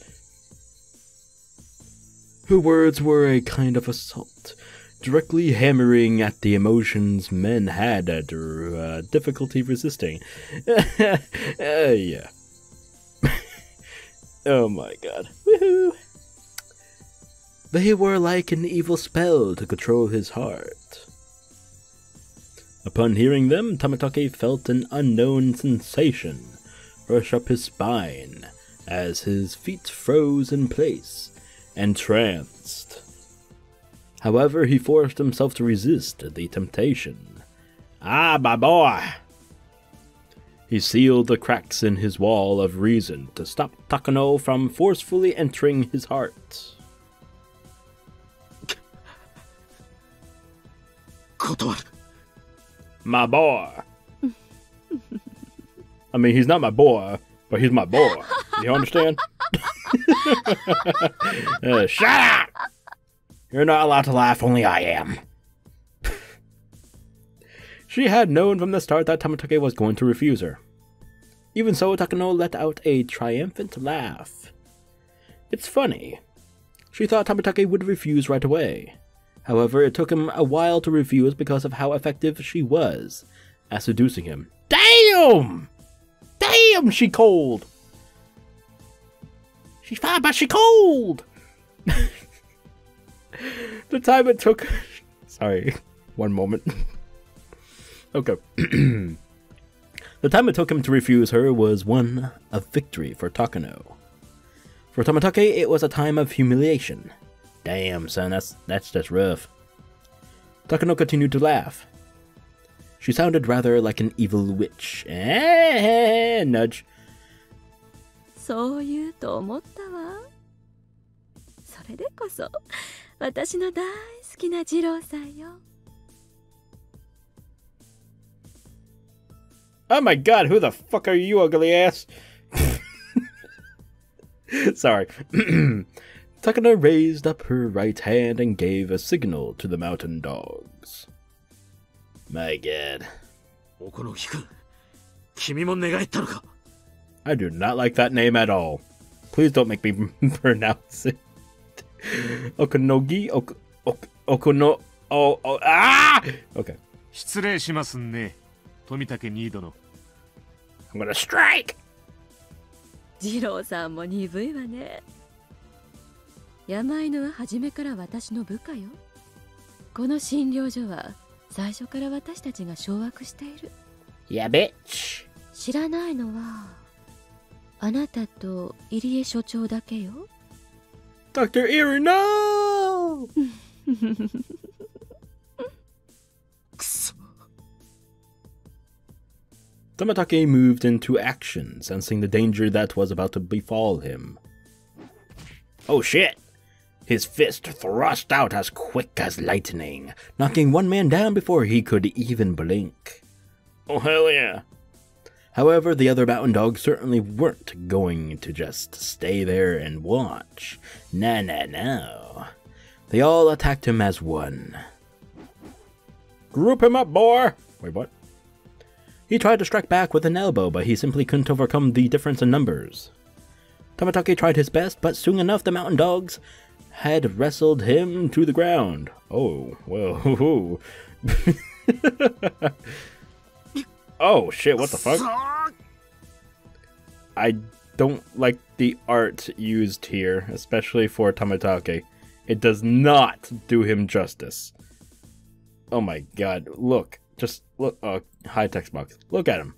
Her words were a kind of assault, directly hammering at the emotions men had under difficulty resisting. Yeah. Oh my god. Woohoo! They were like an evil spell to control his heart. Upon hearing them, Tamatake felt an unknown sensation rush up his spine as his feet froze in place, entranced. However, he forced himself to resist the temptation. Ah, my boy! He sealed the cracks in his wall of reason to stop Takano from forcefully entering his heart. 断る。 My boy. I mean, he's not my boy, but he's my boy. You understand? Shut up! You're not allowed to laugh, only I am. She had known from the start that Tamatake was going to refuse her. Even so, Takano let out a triumphant laugh. It's funny. She thought Tamatake would refuse right away. However, it took him a while to refuse because of how effective she was at seducing him. Damn! Damn, she cold! She's fine, but she cold! The time it took... Sorry, one moment. Okay. The time it took him to refuse her was one of victory for Takano. For Tamatake, it was a time of humiliation. Damn, son, that's just rough. Takano continued to laugh. She sounded rather like an evil witch. Nudge. そう言うと思ったわ。それでこそ私の大好きな二郎さんよ。 Oh my god, who the fuck are you, ugly ass? Sorry. Takano raised up her right hand and gave a signal to the mountain dogs. My god. おこのひくん、君も寝返ったのか? I do not like that name at all. Please don't make me pronounce it. Okonogi? Okono... Ah! Okay. 失礼しますね、富武ニードの。I'm gonna strike! 二郎さんも鈍いわね。山犬は初めから私の部下よ。この診療所は最初から私たちが掌握している。Yeah, bitch. 知らないのはあなたと入江所長だけよ。Dr. Erie, no! くそ。 Tamatake moved into action, sensing the danger that was about to befall him. Oh shit! His fist thrust out as quick as lightning, knocking one man down before he could even blink. Oh hell yeah! However, the other mountain dogs certainly weren't going to just stay there and watch. No. They all attacked him as one. Group him up, boy! Wait, what? He tried to strike back with an elbow, but he simply couldn't overcome the difference in numbers. Tamatake tried his best, but soon enough the mountain dogs had wrestled him to the ground. Oh, well. Oh, shit, what the fuck? I don't like the art used here, especially for Tamatake. It does not do him justice. Oh my god, look. Just look. High text box. Look at him.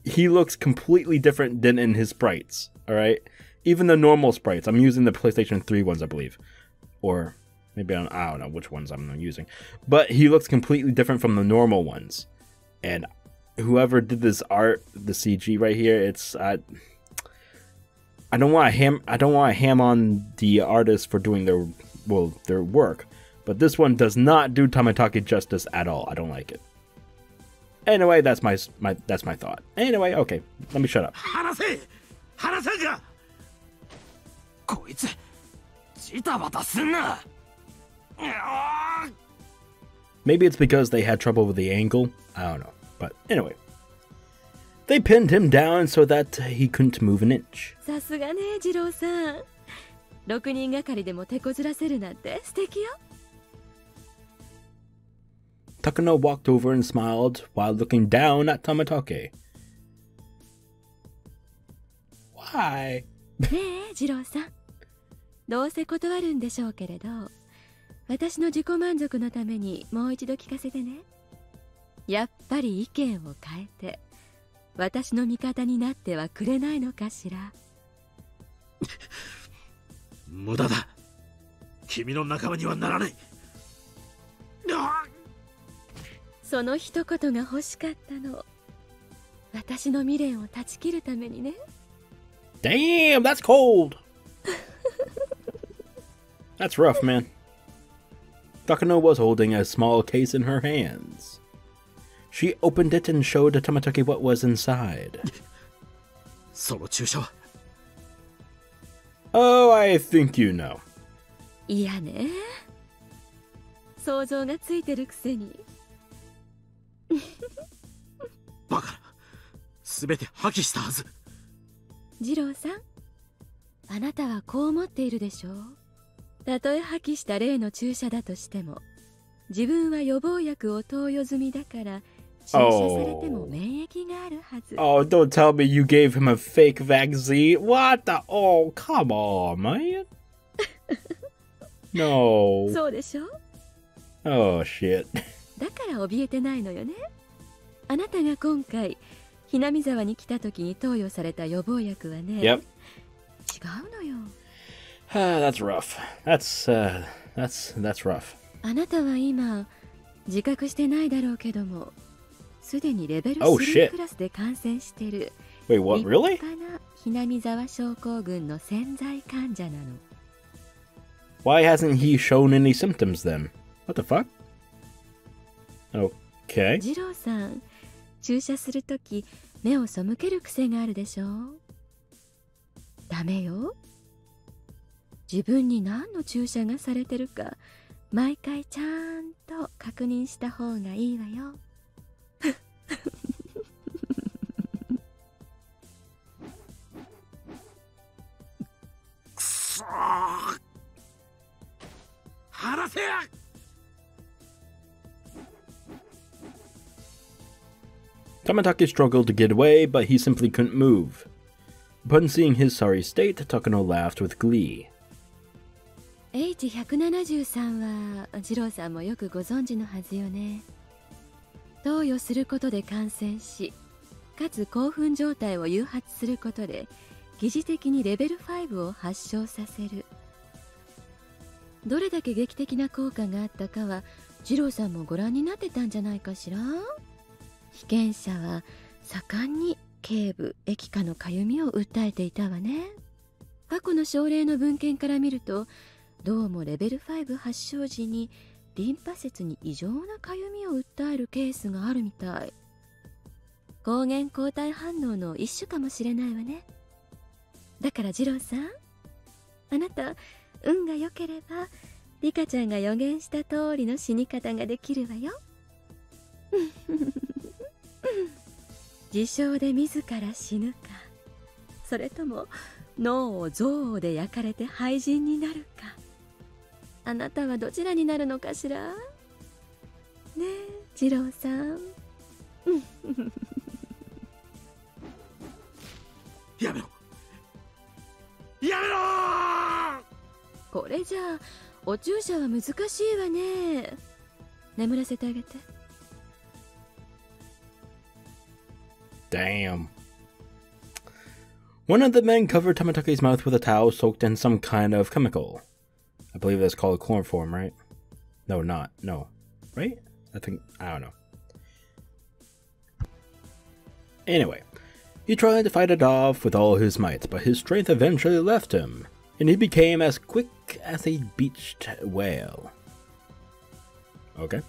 He looks completely different than in his sprites, alright? Even the normal sprites. I'm using the PlayStation 3 ones, I believe. Or maybe I don't know which ones I'm using. But he looks completely different from the normal ones. And whoever did this art, the CG right here, it's I don't want to ham on the artists for doing their work. But this one does not do Tamatake justice at all. I don't like it. Anyway, that's my thought. Anyway, okay, let me shut up. Maybe it's because they had trouble with the angle. I don't know. But anyway, they pinned him down so that he couldn't move an inch. さすがね、次郎さん。6人がかりでも手こずらせるなんて素敵よ。Takano walked over and smiled while looking down at Tamatake. Why? ねえ、次郎さん。どうせ断るんでしょうけれど、私の自己満足のためにもう一度聞かせてね。やっぱり意見を変えて、私の味方になってはくれないのかしら。無駄だ。君の仲間にはならない。その一言が欲しかったの。私の未練を断ち切るためにね。Damn, that's cold. That's rough, man. Takano was holding a small case in her hands. She opened it and showed Tamatake what was inside. その注射は Oh, I think you know. いやね。想像がついてるくせに。バカな。すべて破棄したはず。次郎さん、あなたはこう思っているでしょう。たとえ破棄した例の注射だとしても、自分は予防薬を投与済みだから注射されても免疫があるはず。Oh, don't tell me you gave him a fake vaccine. What the? Oh, come on, man. No. そうでしょ。Oh, shit. だから怯えてないのよね。あなたが今回ひなみざわに来た時に投与された予防薬はね、Yep. 違うのよ。That's rough. That's rough. あなたは今自覚してないだろうけども、すでにレベル Oh, 3 shit. クラスで感染してる。 Wait, what? 立 Really? 派なひなみざわ症候群の潜在患者なの。Why hasn't he shown any symptoms then? What the fuck? Okay. 次郎さん、注射するとき目を背ける癖があるでしょ。ダメよ。自分に何の注射がされてるか毎回ちゃんと確認した方がいいわよ。くそー。離せや。Tamatake struggled to get away, but he simply couldn't move. Upon seeing his sorry state, Takano laughed with glee. H173 は次郎さんもよくご存知のはずよね。投与することで感染し、かつ興奮状態を誘発することで疑似的にレベル5を発症させる。どれだけ劇的な効果があったかは次郎さんもご覧になってたんじゃないかしら。被験者は盛んに頸部液下のかゆみを訴えていたわね。過去の症例の文献から見ると、どうもレベル5発症時にリンパ節に異常なかゆみを訴えるケースがあるみたい。抗原抗体反応の一種かもしれないわね。だから次郎さん、あなた運が良ければリカちゃんが予言した通りの死に方ができるわよ。自傷で自ら死ぬか、それとも脳を憎悪で焼かれて廃人になるか。あなたはどちらになるのかしらねえ、次郎さん。やめろやめろこれじゃあお注射は難しいわね。眠らせてあげて。Damn. One of the men covered Tamatake's mouth with a towel soaked in some kind of chemical. I believe that's called chloroform, right? No, not. No. Right? I don't know. Anyway, he tried to fight it off with all his might, but his strength eventually left him, and he became as quick as a beached whale. Okay.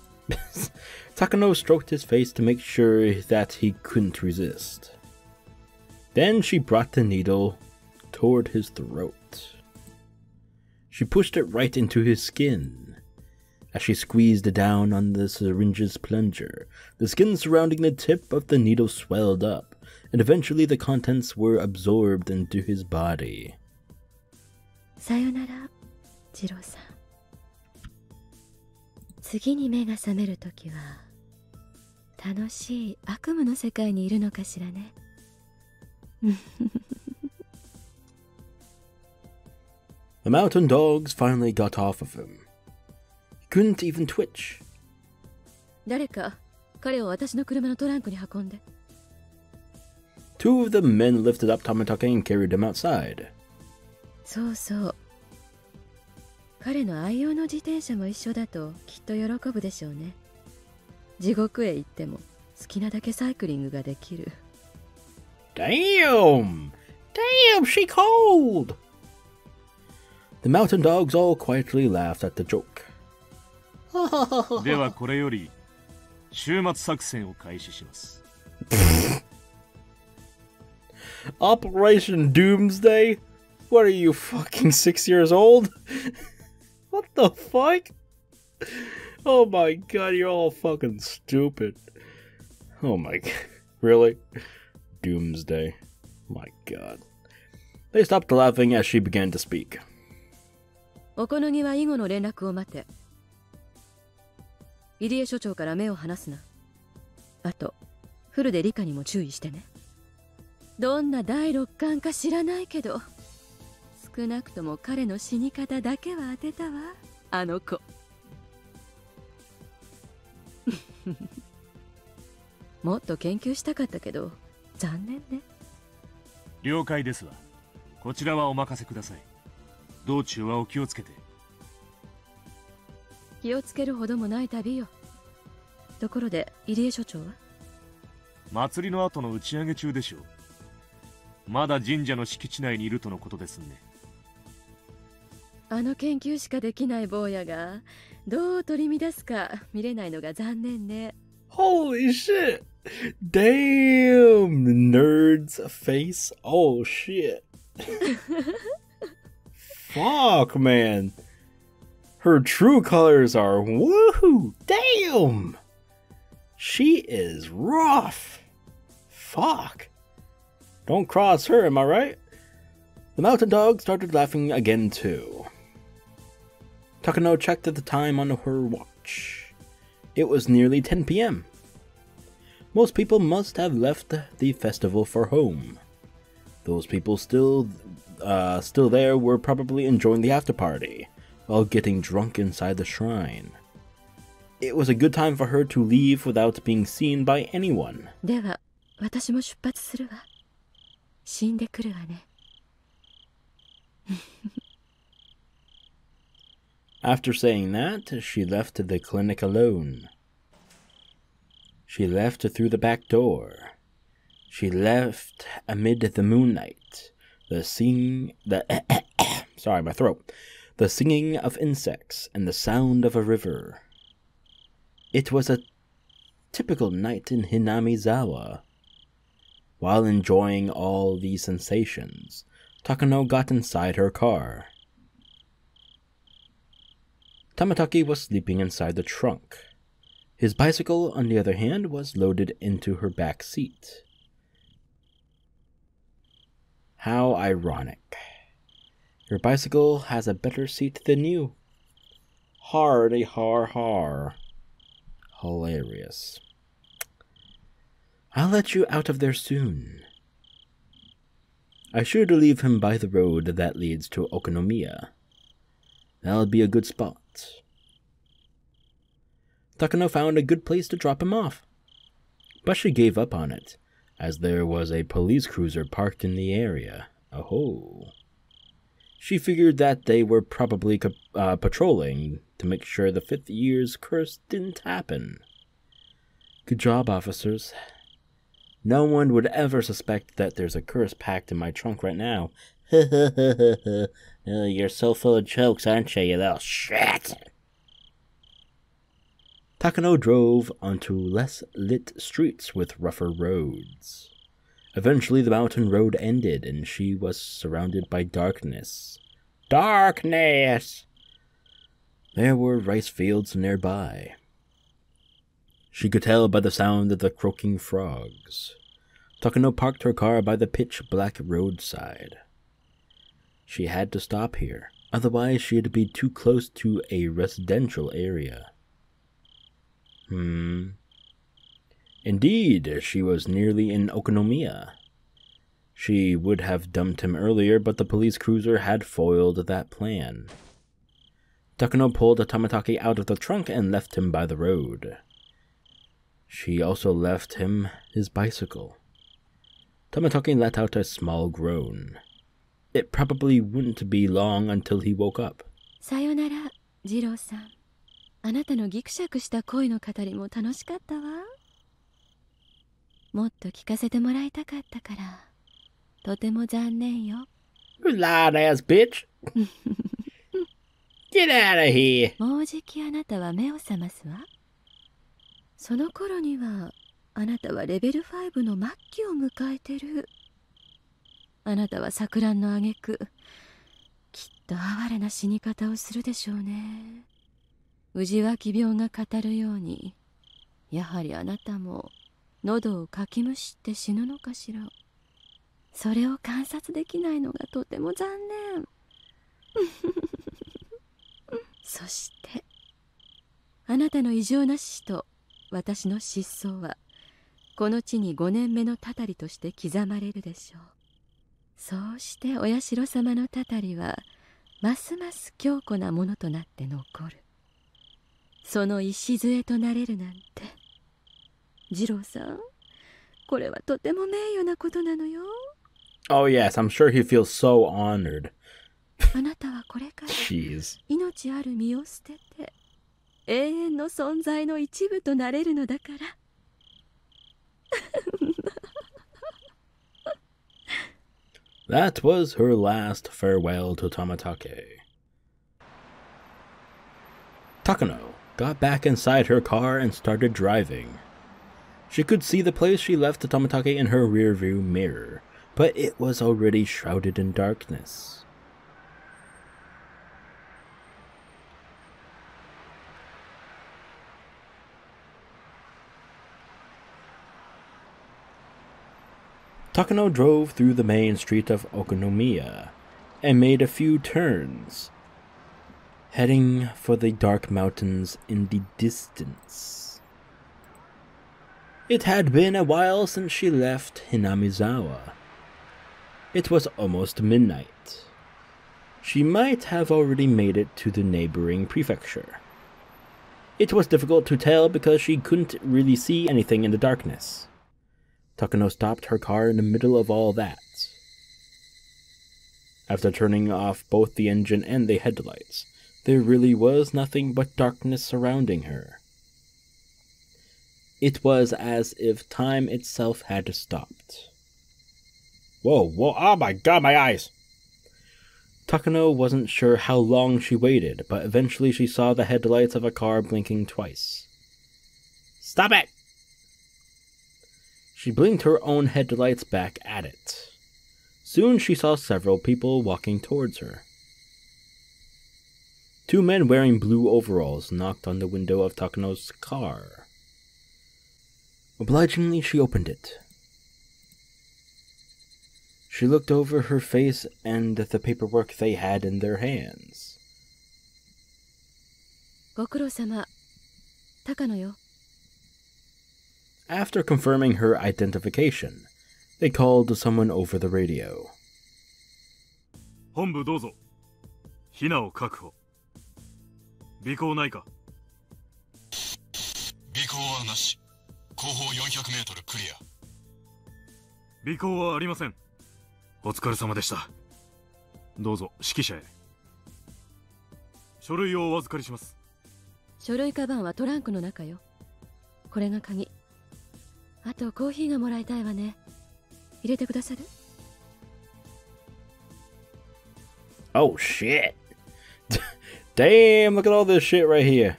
Takano stroked his face to make sure that he couldn't resist. Then she brought the needle toward his throat. She pushed it right into his skin. As she squeezed down on the syringe's plunger, the skin surrounding the tip of the needle swelled up, and eventually the contents were absorbed into his body. Sayonara, Jiro-san. 次に目が覚めるときは楽しい悪夢の世界にいるのかしらね。The mountain dogs finally got off of him. He couldn't even twitch. 誰か彼を私の車のトランクに運んで。Two of the men lifted up Tamatake and carried him outside. そうそう。彼の愛用の自転車も一緒だときっと喜ぶでしょうね。地獄へ行っても好きなだけサイクリングができる。Damn! Damn, she cold! The mountain dogs all quietly laughed at the joke. ではこれより終末作戦を開始します。Operation Doomsday? What are you, fucking 6 years old? What the fuck? Oh my god, you're all fucking stupid. Oh my god. Really? Doomsday. My god. They stopped laughing as she began to speak. お好みは以後の連絡を待て。入江所長から目を離すな。あと、フルでリカにも注意してね。どんな第六感か知らないけど、少なくとも彼の死に方だけは当てたわ、あの子。もっと研究したかったけど、残念ね。了解ですわ。こちらはお任せください。道中はお気をつけて。気をつけるほどもない旅よ。ところで入江所長は？祭りの後の打ち上げ中でしょう。まだ神社の敷地内にいるとのことですね。あの研究しかできない坊やがどう取り乱すか見れないのが残念ね。Holy shit! Damn! Nerd's face. Oh shit. Fuck, man. Her true colors are woohoo! Damn! She is rough. Fuck. Don't cross her, am I right? The mountain dog started laughing again too. Takano checked the time on her watch. It was nearly 10 p.m. Most people must have left the festival for home. Those people still there were probably enjoying the after party while getting drunk inside the shrine. It was a good time for her to leave without being seen by anyone. では、私も出発するわ。死んでくるわね。After saying that, she left the clinic alone. She left through the back door. She left amid the moonlight. Sorry, my throat. The singing of insects and the sound of a river. It was a typical night in Hinamizawa. While enjoying all these sensations, Takano got inside her car. Tamatake was sleeping inside the trunk. His bicycle, on the other hand, was loaded into her back seat. How ironic. Your bicycle has a better seat than you. Hardy har har. Hilarious. I'll let you out of there soon. I should leave him by the road that leads to Okonomiya. That'll be a good spot. Takano found a good place to drop him off, but she gave up on it, as there was a police cruiser parked in the area. Oh. She figured that they were probably patrolling to make sure the 5th year's curse didn't happen. Good job, officers. No one would ever suspect that there's a curse packed in my trunk right now. You're so full of jokes, aren't you, you little shit? Takano drove onto less lit streets with rougher roads. Eventually the mountain road ended and she was surrounded by darkness. Darkness! There were rice fields nearby. She could tell by the sound of the croaking frogs. Takano parked her car by the pitch-black roadside. She had to stop here, otherwise she'd be too close to a residential area. Indeed, she was nearly in Okonomiya. She would have dumped him earlier, but the police cruiser had foiled that plan. Takano pulled Tamatake out of the trunk and left him by the road. She also left him his bicycle. Tamatake let out a small groan. It probably wouldn't be long until he woke up. Sayonara, Jiro-san. あなたのギクシャクした恋の語りも楽しかったわ。もっと聞かせてもらいたかったから、とても残念よ。You loud ass bitch! Get out of here! もうじきあなたは目を覚ますわ。その頃には、あなたはレベル5の末期を迎えてる。あなたは錯乱の挙句、きっと哀れな死に方をするでしょうね。宇治脇病が語るように、やはりあなたも喉をかきむしって死ぬのかしら。それを観察できないのがとても残念。そしてあなたの異常な死と私の失踪はこの地に5年目のたたりとして刻まれるでしょう。そうしてお社様のたたりはますます強固なものとなって残る。その礎となれるなんて。二郎さん、これはとても名誉なことなのよ。Oh yes, I'm sure he feels so honored. あなたはこれから Jeez. 命ある身を捨てて永遠の存在の一部となれるのだから。That was her last farewell to Tamatake. Takano got back inside her car and started driving. She could see the place she left Tamatake in her rearview mirror, but it was already shrouded in darkness. Takano drove through the main street of Okonomiya and made a few turns, heading for the dark mountains in the distance. It had been a while since she left Hinamizawa. It was almost midnight. She might have already made it to the neighboring prefecture. It was difficult to tell because she couldn't really see anything in the darkness. Takano stopped her car in the middle of all that. After turning off both the engine and the headlights, there really was nothing but darkness surrounding her. It was as if time itself had stopped. Whoa, oh my god, my eyes! Takano wasn't sure how long she waited, but eventually she saw the headlights of a car blinking twice. Stop it! She blinked her own headlights back at it. Soon she saw several people walking towards her. Two men wearing blue overalls knocked on the window of Takano's car. Obligingly, she opened it. She looked over her face and the paperwork they had in their hands. ご苦労様。高野よ。After confirming her identification, they called someone over the radio. 本部どうぞ。ヒナを確保。尾行ないか。尾行はなし。後方400メートルクリア。尾行はありません。お疲れ様でした。どうぞ指揮者へ。書類をお預かりします。書類カバンはトランクの中よ。これが鍵。あとコーヒーがもらいたいわね。入れてくださる？ Oh shit! Damn, look at all this shit right here.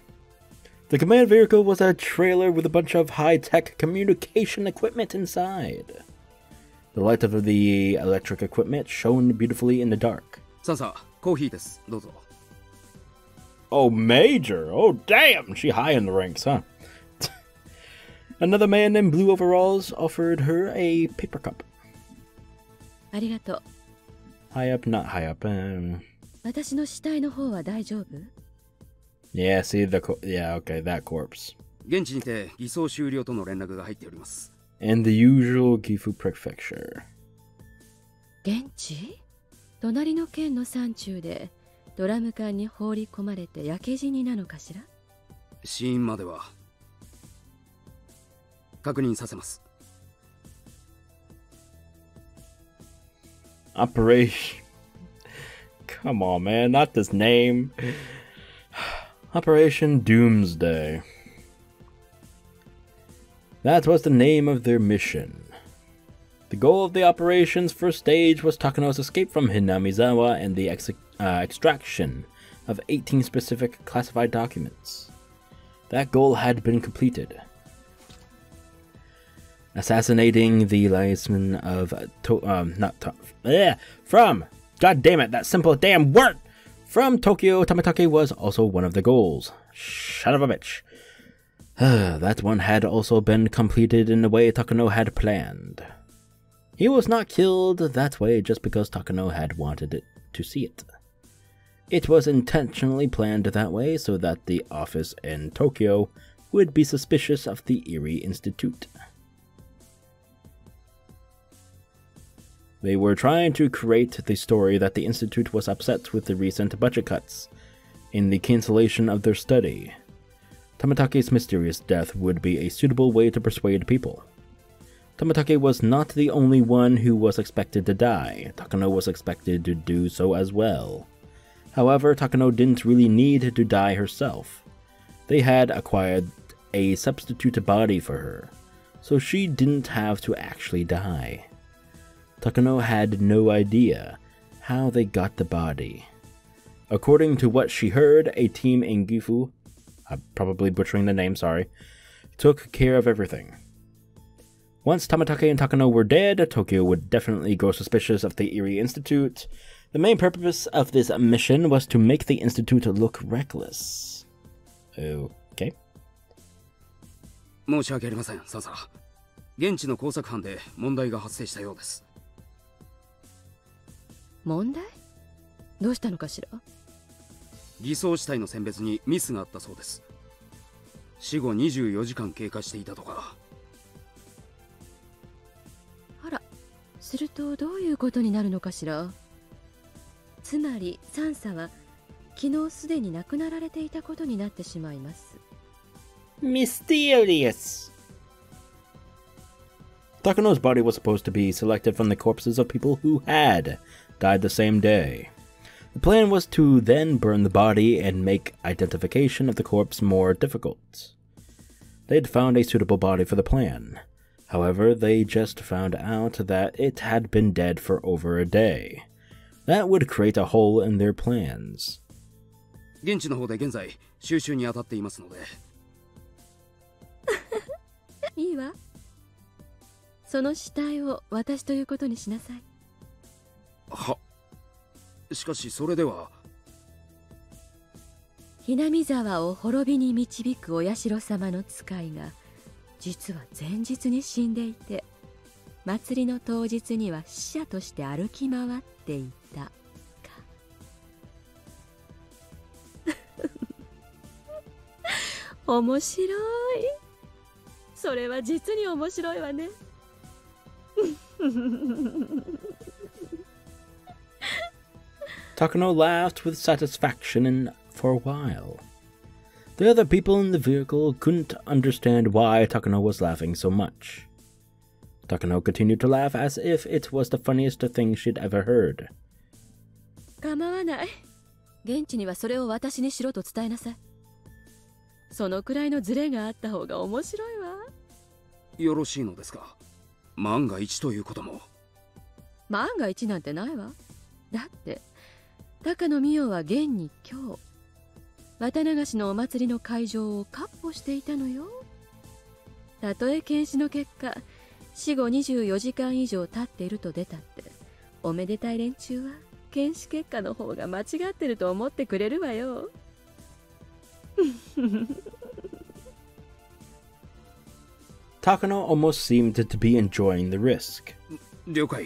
The command vehicle was a trailer with a bunch of high-tech communication equipment inside. The light of the electric equipment shone beautifully in the dark. さあさあ、コーヒーです。どうぞ。Oh, Major! Oh, damn! She high in the ranks, huh? Another man in blue overalls offered her a paper cup. ありがとう。 High up, not high up. 私の死体の方は大丈夫？ Yeah, see the yeah, okay, that corpse. 現地にて偽装終了との連絡が入っております。In the usual Gifu prefecture. 現地？隣の県の山中でドラム缶に放り込まれて焼け死になのかしら？死因までは確認させます。Operation. Come on, man, not this name. Operation Doomsday. That was the name of their mission. The goal of the operation's first stage was Takano's escape from Hinamizawa and the extraction of 18 specific classified documents. That goal had been completed. Assassinating the liaison of God damn it, that simple damn word! From Tokyo, Tamatake was also one of the goals. Son of a bitch. That one had also been completed in the way Takano had planned. He was not killed that way just because Takano had wanted it to see it. It was intentionally planned that way so that the office in Tokyo would be suspicious of the Erie Institute. They were trying to create the story that the Institute was upset with the recent budget cuts in the cancellation of their study. Tamatake's mysterious death would be a suitable way to persuade people. Tamatake was not the only one who was expected to die. Takano was expected to do so as well. However, Takano didn't really need to die herself. They had acquired a substitute body for her, so she didn't have to actually die. Takano had no idea how they got the body. According to what she heard, a team in Gifu, I'm probably butchering the name, sorry, took care of everything. Once Tamatake and Takano were dead, Tokyo would definitely grow suspicious of the Erie Institute. The main purpose of this mission was to make the Institute look reckless. Okay. 申し訳ありません、さあさあ。現地の工作班で問題が発生したようです。問題？どうしたのかしら？偽装死体の選別にミスがあったそうです。死後24時間経過していたとか。あら、するとどういうことになるのかしら？つまりサンサは昨日すでに亡くなられていたことになってしまいます。Mysterious. Takano's body was supposed to be selected from the corpses of people who had died the same day. The plan was to then burn the body and make identification of the corpse more difficult. They'd found a suitable body for the plan. However, they just found out that it had been dead for over a day. That would create a hole in their plans. 現地の方で現在収集に当たっていますので。いいわ。その死体を私ということにしなさい。は。しかしそれでは。Hinamizawaを滅びに導くお社様の使いが実は前日に死んでいて、祭りの当日には死者として歩き回っていたか。面白い。それは実に面白いわね。Takano laughed with satisfaction for a while. The other people in the vehicle couldn't understand why Takano was laughing so much. Takano continued to laugh as if it was the funniest thing she'd ever heard. 構わない。現地にはそれを私にしろと伝えなさい。そのくらいのズレがあった方が面白いわ。よろしいのですか。万が一ということも。万が一なんてないわ。だって高野美代は現に今日綿流しのお祭りの会場を闊歩していたのよ。たとえ検視の結果死後24時間以上経っていると出たって、おめでたい連中は検視結果の方が間違ってると思ってくれるわよ。Takano almost seemed to be enjoying the risk. 了解。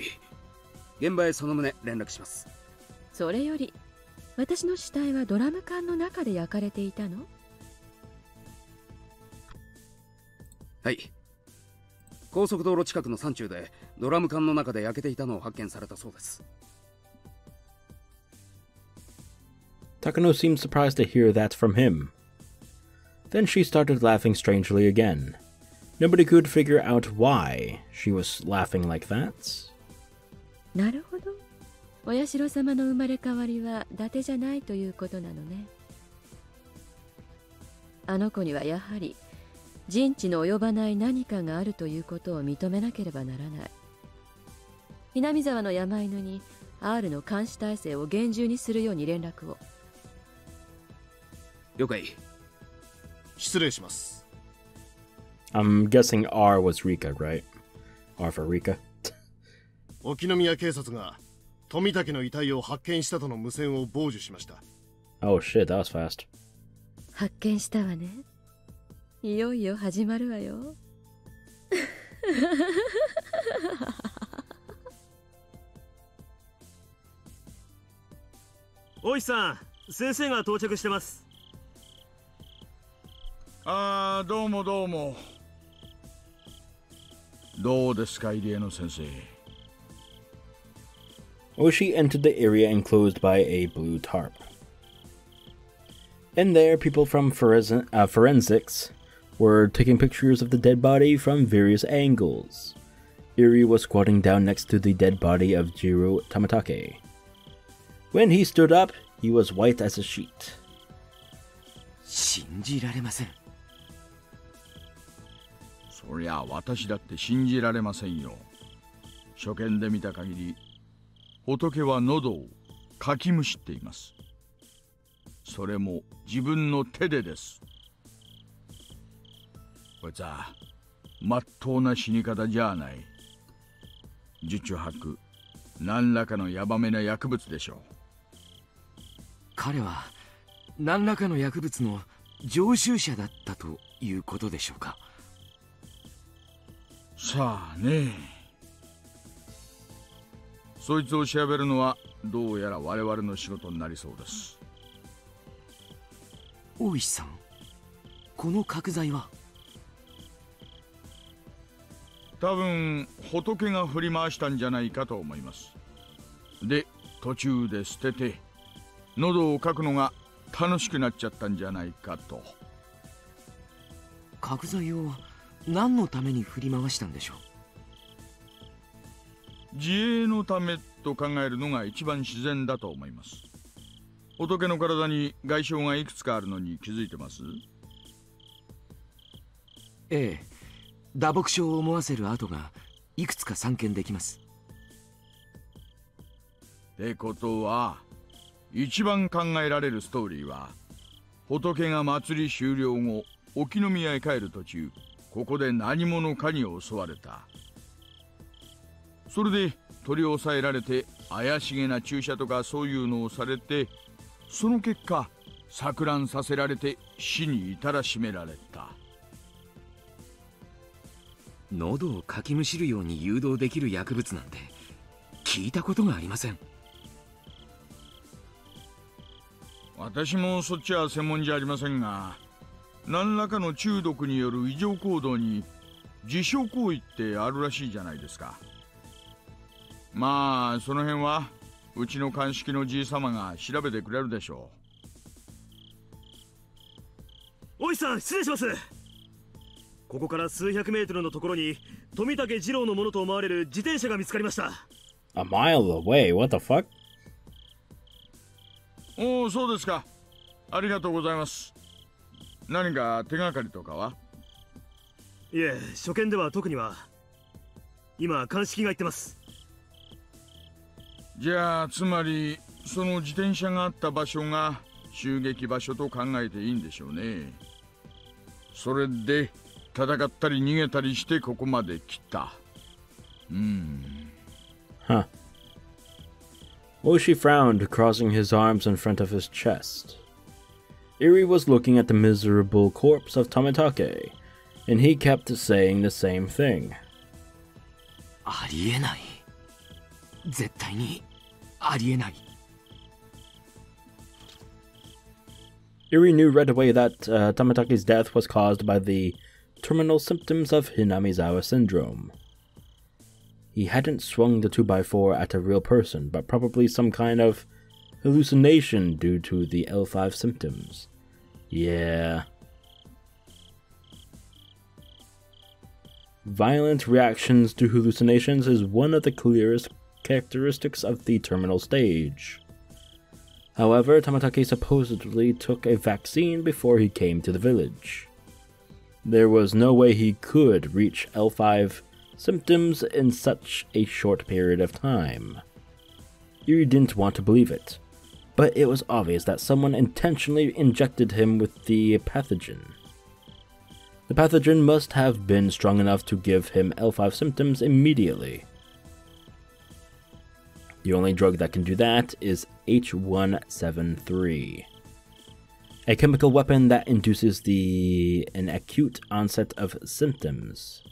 現場へその旨連絡します。それより私の死体はドラム缶の中で焼かれていたの？はい。高速道路近くの山中でドラム缶の中で焼けていたのを発見されたそうです。Takano seemed surprised to hear that from him. Then she started laughing strangely again. Nobody could figure out why she was laughing like that. なるほど。お社様の生まれ変わりは伊達じゃないということなのね。あの子にはやはり人知の及ばない何かがあるということを認めなければならない。南沢の山犬に R の監視体制を厳重にするように連絡を。了解。失礼します。I'm guessing R was Rika, right? R for Rika. 沖宮警察が富武の遺体を発見したとの無線を傍受しました。Oh shit, that was fast. 発見したわね。いよいよ始まるわよ。おいさん、先生が到着してます。ああ、どうもどうも。どうですか、入江の先生。Oshi entered the area enclosed by a blue tarp. In there, people from forensics were taking pictures of the dead body from various angles. Iri was squatting down next to the dead body of Jiro Tamatake. When he stood up, he was white as a sheet. 信じられません。そりゃ私だって信じられませんよ。初見で見た限り、仏は喉をかきむしっています。それも自分の手でです。こいつはまっとうな死に方じゃない。十中八九、何らかのヤバめな薬物でしょう。彼は何らかの薬物の常習者だったということでしょうか。さあね。そいつを調べるのはどうやら我々の仕事になりそうです。大石さん、この角材は多分仏が振り回したんじゃないかと思います。で、途中で捨てて喉をかくのが楽しくなっちゃったんじゃないかと。角材を何のために振り回したんでしょう。自衛のためと考えるのが一番自然だと思います。仏の体に外傷がいくつかあるのに気づいてます？ええ、打撲傷を思わせる跡がいくつか散見できます。ってことは一番考えられるストーリーは、仏が祭り終了後沖宮へ帰る途中、ここで何者かに襲われた。それで取り押さえられて怪しげな注射とかそういうのをされて、その結果錯乱させられて死に至らしめられた。喉をかきむしるように誘導できる薬物なんて聞いたことがありません。私もそっちは専門じゃありませんが、何らかの中毒による異常行動に自傷行為ってあるらしいじゃないですか。まあその辺はうちの鑑識のじいさまが調べてくれるでしょう。おいさん、失礼します。ここから数百メートルのところに富武二郎のものと思われる自転車が見つかりました。A mile away? What the fuck? おお、そうですか。ありがとうございます。何か手がかりとかは？いえ、初見では特には。今鑑識が行ってます。じゃあつまりその自転車があった場所が襲撃場所と考えていいんでしょうね。それで戦ったり逃げたりしてここまで来た。Huh. Oshi frowned, crossing his arms in front of his chest. Eri was looking at the miserable corpse of Tamatake, and he kept saying the same thing. ありえない。絶対にありえない。Eri knew right away that Tamatake's death was caused by the terminal symptoms of Hinamizawa syndrome. He hadn't swung the 2x4 at a real person, but probably some kind of hallucination due to the L5 symptoms. Yeah. Violent reactions to hallucinations is one of the clearest characteristics of the terminal stage. However, Tamatake supposedly took a vaccine before he came to the village. There was no way he could reach L5 symptoms in such a short period of time. Eri didn't want to believe it, but it was obvious that someone intentionally injected him with the pathogen. The pathogen must have been strong enough to give him L5 symptoms immediately. The only drug that can do that is H173, a chemical weapon that induces an acute onset of symptoms.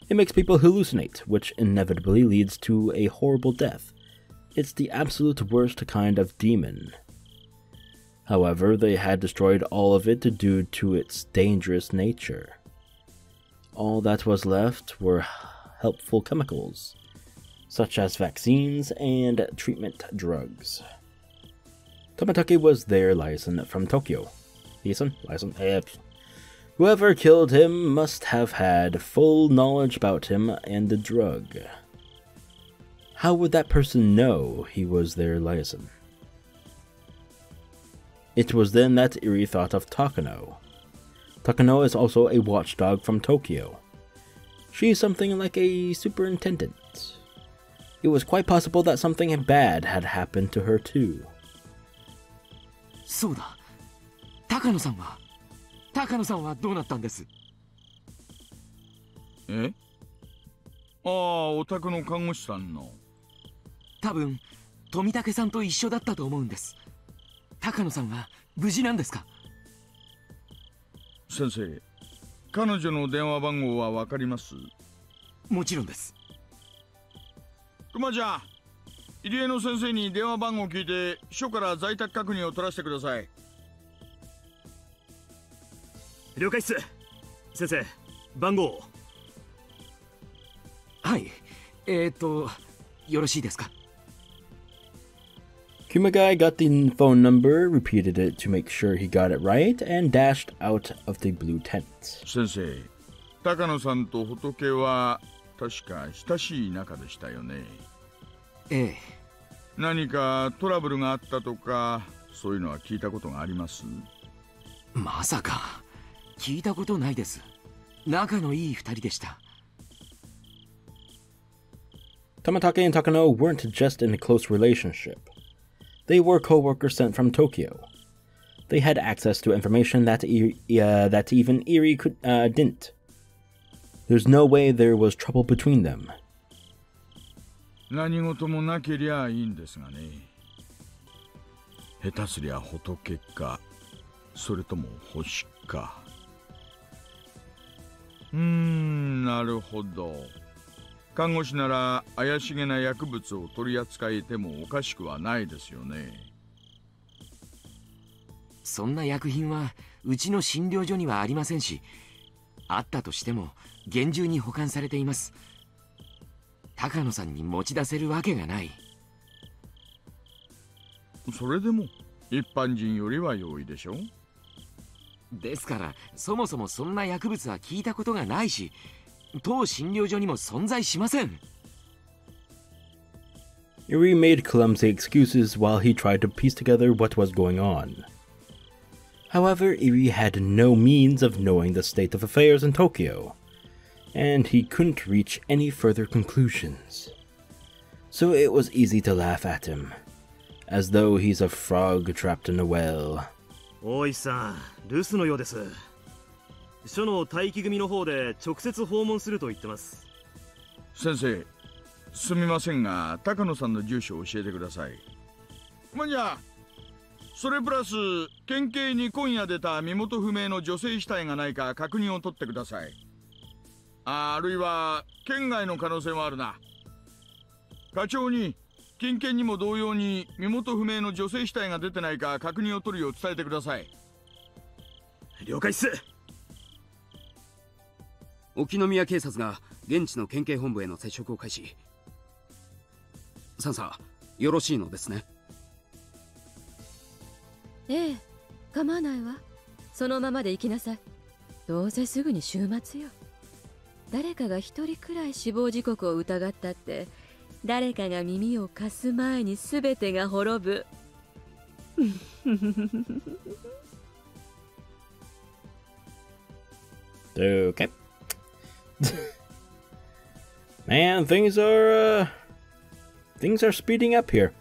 It makes people hallucinate, which inevitably leads to a horrible death. It's the absolute worst kind of demon. However, they had destroyed all of it due to its dangerous nature. All that was left were helpful chemicals, such as vaccines and treatment drugs. Tamatake was their liaison from Tokyo. Whoever killed him must have had full knowledge about him and the drug. How would that person know he was their liaison? It was then that Eri thought of Takano. Takano is also a watchdog from Tokyo. She's something like a superintendent. It was quite possible that something bad had happened to her too. そうだ。高野さんはどうなったんです？え？ああ、お宅の看護師さんの。多分富武さんと一緒だったと思うんです。高野さんは無事なんですか？先生、彼女の電話番号はわかります？もちろんです。熊ちゃん、入江の先生に電話番号を聞いて署から在宅確認を取らせてください。了解っす。先生、番号を。はい。よろしいですかKumagai got the phone number, repeated it to make sure he got it right, and dashed out of the blue tent. 先生、高野さんと仏は確か親しい仲でしたよね。ええ。何かトラブルがあったとか、そういうのは聞いたことがあります？まさか。聞いたことないです。仲のいい二人でした。Tamatake and Takano weren't just in a close relationship. They were co-workers sent from Tokyo. They had access to information that even Eri didn't. There's no way there was trouble between them. 何事もなけりゃいいんですがね。下手すりゃ仏か、それとも星か。なるほど。看護師なら怪しげな薬物を取り扱えてもおかしくはないですよね。そんな薬品はうちの診療所にはありませんし、あったとしても厳重に保管されています。高野さんに持ち出せるわけがない。それでも一般人よりは容易でしょ。ですからそもそもそんな薬物は聞いたことがないし、当診療所にも存在しません。Eri made clumsy excuses while he tried to piece together what was going on. However, Eri had no means of knowing the state of affairs in Tokyo, and he couldn't reach any further conclusions. So it was easy to laugh at him, as though he's a frog trapped in a well. 大石さん、留守のようです。署の待機組の方で直接訪問すると言ってます。先生、すみませんが高野さんの住所を教えてください。じゃあそれプラス県警に今夜出た身元不明の女性死体がないか確認を取ってください。あるいは県外の可能性もあるな。課長に近県にも同様に身元不明の女性死体が出てないか確認を取るよう伝えてください。了解っす。沖宮警察が現地の県警本部への接触を開始。サンサ、よろしいのですね。ええ、構わないわ。そのままで行きなさい。どうせすぐに週末よ。誰かが一人くらい死亡時刻を疑ったって、誰かが耳を貸す前に全てが滅ぶ。Okay. Man, things are speeding up here.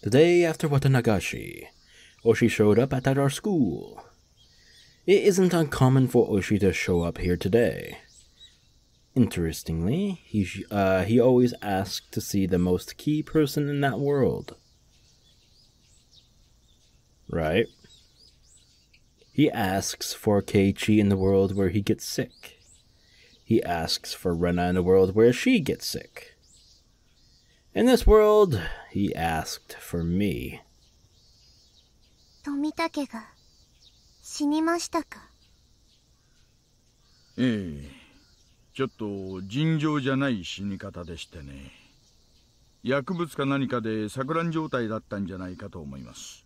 The day after Watanagashi, Oshi showed up at our school. It isn't uncommon for Oshi to show up here today. Interestingly, he always asks to see the most key person in that world. Right? He asks for Keiichi in the world where he gets sick. He asks for Rena in the world where she gets sick. In this world, he asked for me. 富武が死にましたか？ええ、ちょっと尋常じゃない死に方でしてね。薬物か何かで錯乱状態だったんじゃないかと思います。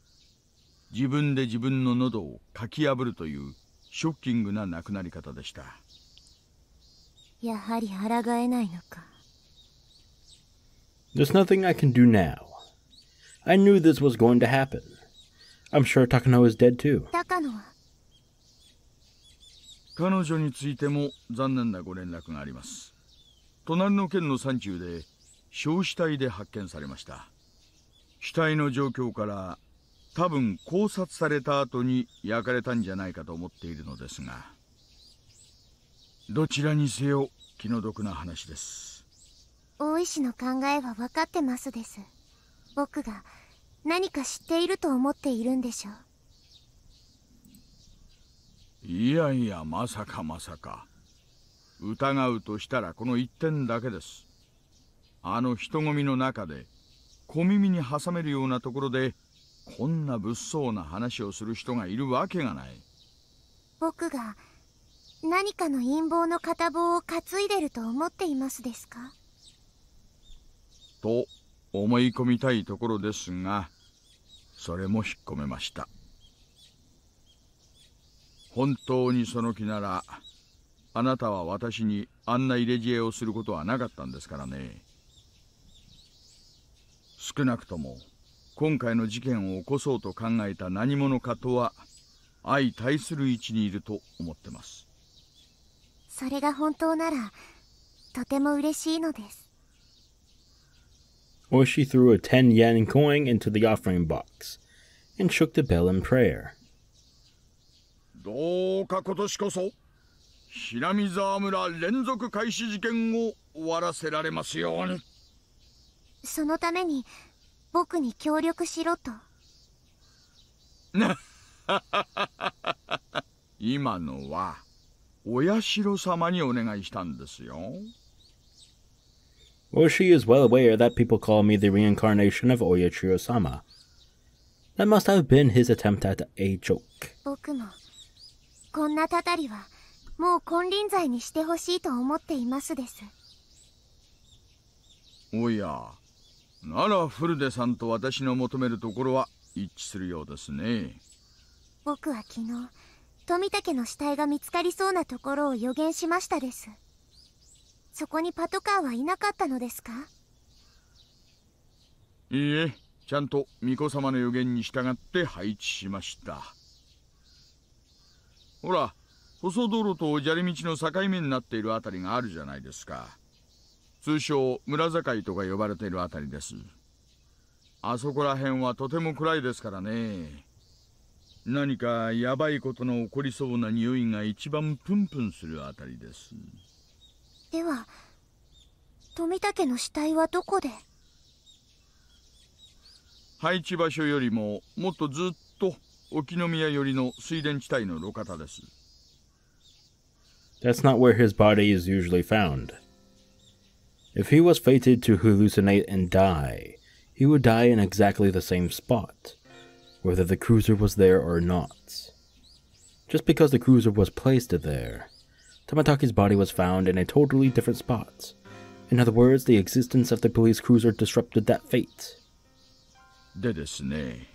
自分で自分の喉をかき破るというショッキングな亡くなり方でした。やはり抗えないのか。There's nothing I can do now. I knew this was going to happen. I'm sure Takano is dead too. 高野は？彼女についても残念なご連絡があります。隣の県の山中で焼死体で発見されました。死体の状況から多分絞殺された後に焼かれたんじゃないかと思っているのですが、どちらにせよ気の毒な話です。大石の考えは分かってますです。僕が何か知っていると思っているんでしょう。いやいや、まさか。疑うとしたらこの一点だけです。あの人混みの中で小耳に挟めるようなところでこんな物騒な話をする人がいるわけがない。僕が何かの陰謀の片棒を担いでると思っていますですか？と思い込みたいところですが、それも引っ込めました。本当にその気なら、あなたは私にあんな入れ知恵をすることはなかったんですからね。少なくとも今回の事件を起こそうと考えた何者かとは相対する位置にいると思ってます。それが本当ならとても嬉しいのです。Oshi threw a 10 yen coin into the offering box and shook the bell in prayer. どうか今年こそHinamizawa村連続開始事件を終わらせられますように。そのために僕に協力しろと。今のはお社様にお願いしたんですよ。Well, she is well aware that people call me the reincarnation of Oyachiro-sama. That must have been his attempt at a joke. 僕もこんなたたりはもう金輪際にしてほしいと思っていますです。おや、ならフルデさんと私の求めるところは一致するようですね。僕は昨日富武の死体が見つかりそうなところを予言しましたです。そこにパトカーはいなかったのですか？いいえ、ちゃんと巫女様の予言に従って配置しました。ほら、細道路と砂利道の境目になっているあたりがあるじゃないですか。通称村境とか呼ばれているあたりです。あそこら辺はとても暗いですからね。何かヤバいことの起こりそうな匂いが一番プンプンするあたりです。では富武の死体はどこで？配置場所よりももっとずっと沖宮寄りの水田地帯の路肩です。That's not where his body is usually found. If he was fated to hallucinate and die, he would die in exactly the same spot, whether the cruiser was there or not. Just because the cruiser was placed there, Tamatake's body was found in a totally different spot. In other words, the existence of the police cruiser disrupted that fate. でですね。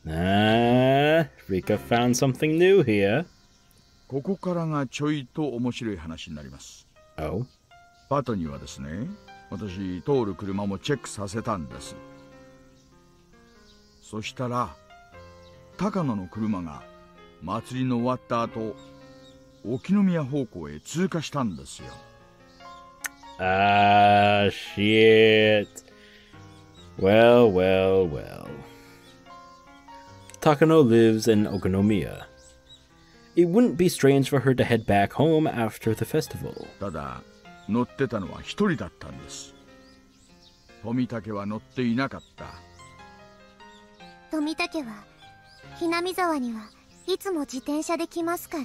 Rika found something new here. ここからがちょいと面白い話になります。Oh? パトにはですね、私通る車もチェックさせたんです。そしたら高野の車が祭りの終わった後、沖宮方向へ通過したんですよ。Shit. Well. Takano lives in Okonomiya. It wouldn't be strange for her to head back home after the festival. ただ、乗ってたのは一人だったんです。富武は乗っていなかった。富武はHinamizawaにはいつも自転車で来ますから。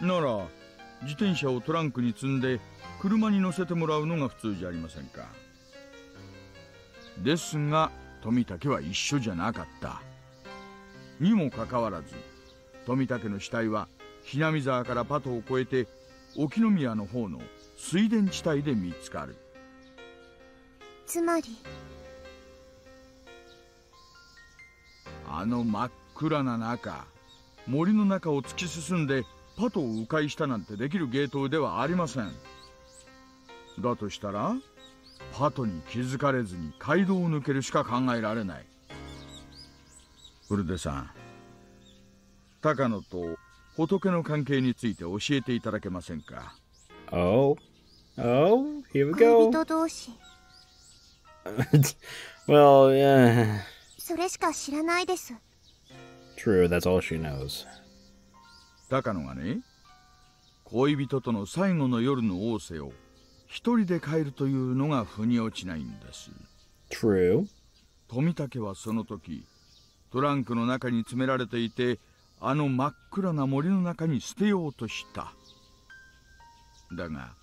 なら自転車をトランクに積んで車に乗せてもらうのが普通じゃありませんか。ですが富武は一緒じゃなかった。にもかかわらず富武の死体はHinamizawaからパトを越えて沖宮の方の水田地帯で見つかる。つまりあの真っ暗な中、森の中を突き進んでパトを迂回したなんてできるゲートではありません。だとしたらパトに気づかれずに街道を抜けるしか考えられない。フルデさん、高野と仏の関係について教えていただけませんか？ Oh, here we 恋 go. 人同士。Well, yeah. それしか知らないです。True, that's all she knows. 高野がね、恋人との最後の夜の仰せを一人で帰るというのが腑に落ちないんです。True. 富武はその時トランクの中に詰められていて、あの真っ暗な森の中に捨てようとした。だが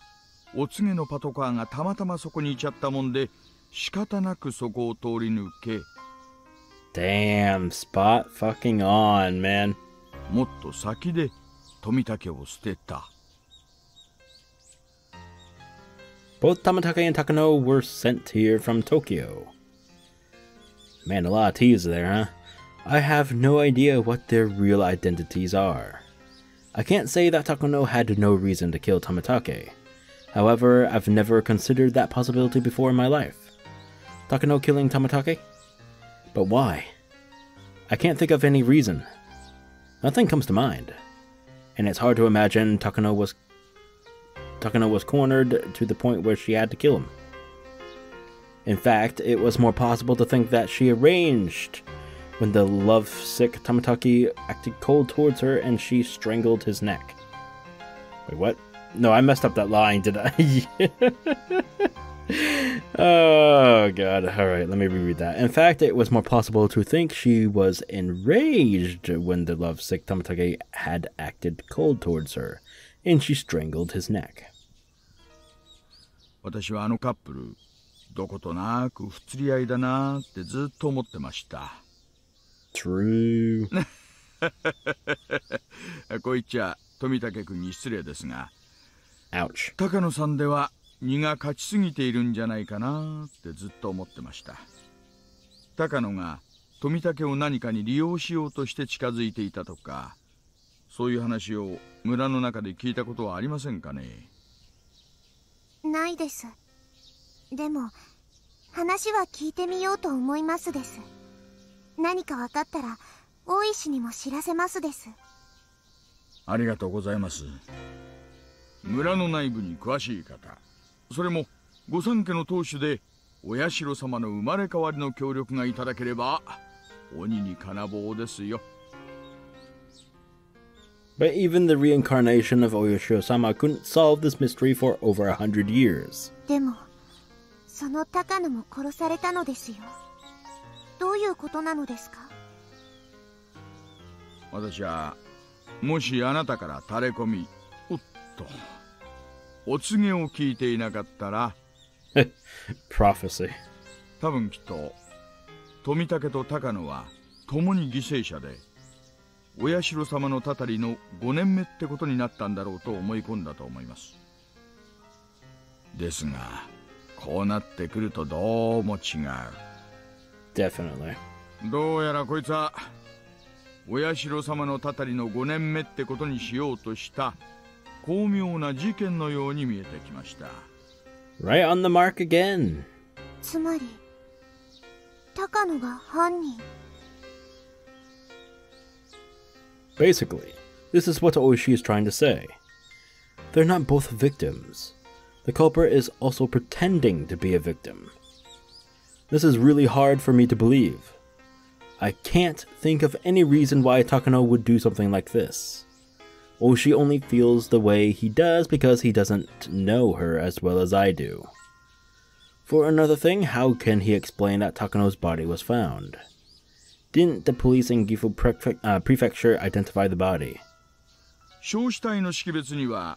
お告げのパトカーがたまたまそこにいちゃったもんで、仕方なくそこを通り抜け。Damn, spot fucking on, man. もっと先で富武を捨てた。Both Tamatake and Takano were sent here from Tokyo. Man, a lot of T's there, huh? I have no idea what their real identities are. I can't say that Takano had no reason to kill Tamatake. However, I've never considered that possibility before in my life. Takano killing Tamatake? But why? I can't think of any reason. Nothing comes to mind. And it's hard to imagine Takano was cornered to the point where she had to kill him. In fact, it was more possible to think that she arranged when the love-sick Tamatake acted cold towards her and she strangled his neck. Wait, what? No, I messed up that line, did I? Oh, God. Alright, let me reread that. In fact, it was more possible to think she was enraged when the love-sick Tamatake had acted cold towards her, and she strangled his neck. 私はあのカップルどことなく不釣り合いだなってずっと思ってました。True. こう言っちゃ富武君に失礼ですが、 Ouch. 高野さんでは荷が勝ちすぎているんじゃないかなってずっと思ってました。高野が富武を何かに利用しようとして近づいていたとか、そういう話を村の中で聞いたことはありませんかね。ないです。でも話は聞いてみようと思いますです。何か分かったら大石にも知らせますです。ありがとうございます。村の内部に詳しい方、それも御三家の当主でお社様の生まれ変わりの協力がいただければ鬼に金棒ですよ。 But even the reincarnation of Oyashiro-sama couldn't solve this mystery for over 100 years. でもその高野も殺されたのですよ。どういうことなのですか？私はもしあなたから垂れ込み、おっと、お告げを聞いていなかったらProphecy. 多分きっと富武と高野は共に犠牲者で、お社様のたたりの5年目ってことになったんだろうと思い込んだと思います。ですがこうなってくるとどうも違う。 Definitely. どうやらこいつはお社様のたたりの5年目ってことにしようとした巧妙な事件のように見えてきました。 Right on the mark again. つまり高野が犯人。Basically, this is what Oishi is trying to say. They're not both victims. The culprit is also pretending to be a victim. This is really hard for me to believe. I can't think of any reason why Takano would do something like this. Oishi only feels the way he does because he doesn't know her as well as I do. For another thing, how can he explain that Takano's body was found? Didn't the police in Gifu Prefecture identify the body? 焼死体の識別には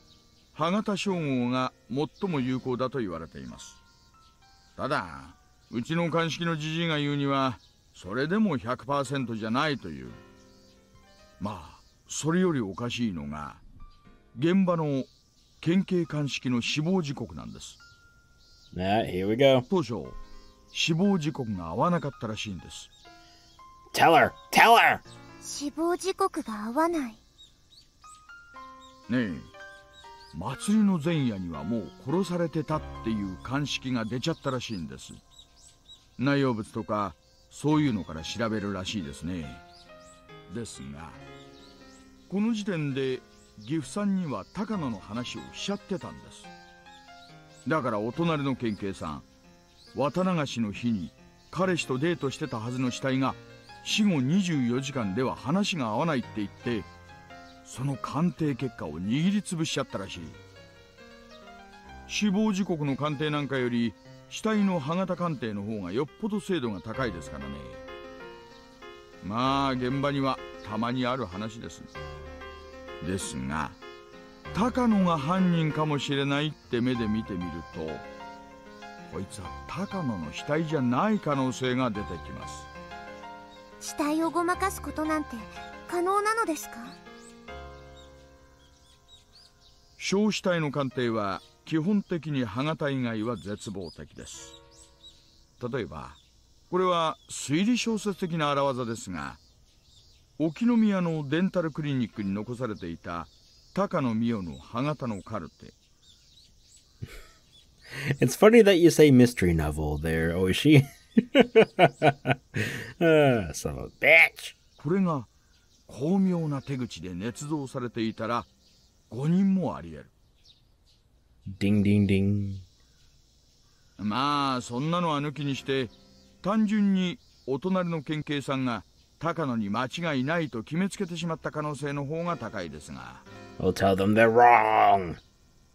歯型照合が最も有効だと言われています。ただうちの鑑識のじじいが言うにはそれでも 100% じゃないという。まあそれよりおかしいのが現場の県警鑑識の死亡時刻なんです。Here we go. 当初死亡時刻が合わなかったらしいんです。 Tell her! Tell her! 死亡時刻が合わない。ねえ、祭りの前夜にはもう殺されてたっていう鑑識が出ちゃったらしいんです。内容物とかそういうのから調べるらしいですね。ですがこの時点で岐阜さんには高野の話をしちゃってたんです。だからお隣の県警さん、綿流しの日に彼氏とデートしてたはずの死体が死後24時間では話が合わないって言って、その鑑定結果を握りつぶしちゃったらしい。死亡時刻の鑑定なんかより死体の歯型鑑定の方がよっぽど精度が高いですからね。まあ現場にはたまにある話です。ですが高野が犯人かもしれないって目で見てみると、こいつは高野の死体じゃない可能性が出てきます。死体をごまかすことなんて可能なのですか？焼死体の鑑定は基本的に歯型以外は絶望的です。例えばこれは推理小説的な荒技ですが、沖宮のデンタルクリニックに残されていた高野美代の歯型のカルテ。It's funny that you say mystery novel there, Oishi. Son of a bitch. これが巧妙な手口で捏造されていたら誤認もあり得る。Ding ding ding. まあそんなのは抜きにして、単純にお隣の県警さんが高野に間違いないと決めつけてしまった可能性の方が高いですが。We'll tell them they're wrong.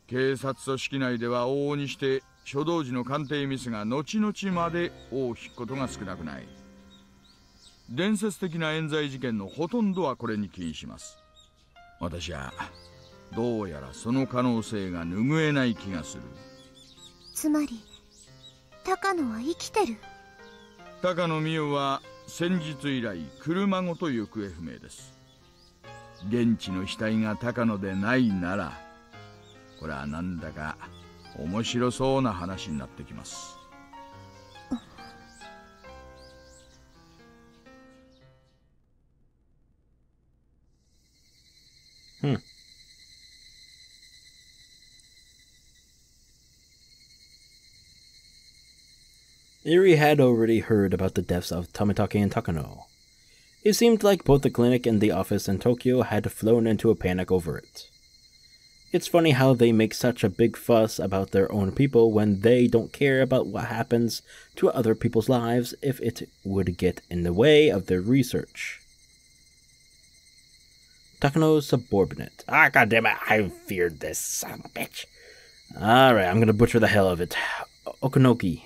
警察組織内では往々にして初動時の鑑定ミスが後々まで尾を引くことが少なくない。伝説的な冤罪事件のほとんどはこれに起因します。私はどうやらその可能性が拭えない気がする。つまり高野は生きてる。高野美代は先日以来車ごと行方不明です。現地の死体が高野でないなら、これはなんだか面白そうな話になってきます。Eri had already heard about the deaths of Tomitake and Takano. It seemed like both the clinic and the office in Tokyo had flown into a panic over it. It's funny how they make such a big fuss about their own people when they don't care about what happens to other people's lives if it would get in the way of their research. Takano's subordinate. Ah, goddammit, I feared this son of a bitch. Alright, I'm gonna butcher the hell of it. Okanogi.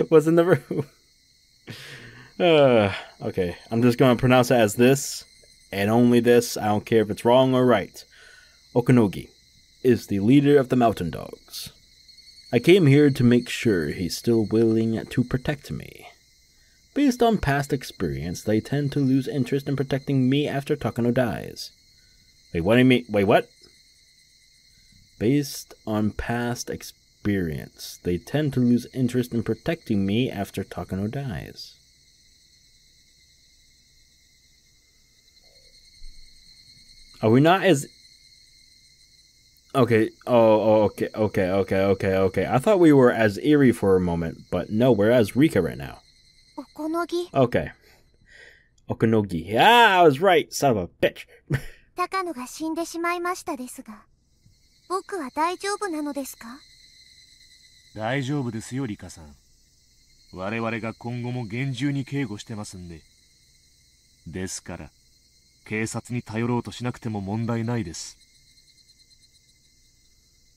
Was in the room. Okay, I'm just gonna pronounce it as this, and only this. I don't care if it's wrong or right. Okanogi is the leader of the mountain dogs. I came here to make sure he's still willing to protect me. Based on past experience, they tend to lose interest in protecting me after Takano dies. Wait, what do you mean? Wait, what? Based on past experience, they tend to lose interest in protecting me after Takano dies. Are we not as... Okay, okay. I thought we were as Eri for a moment, but no, we're as Rika right now. Okonogi. Okay. Okanogi. Ah, I was right, son of a bitch. 高野が死んでしまいましたですが、僕は大丈夫なのですか？大丈夫ですよ、リカさん。我々が今後も厳重に警護してますんで。ですから、警察に頼ろうとしなくても問題ないです。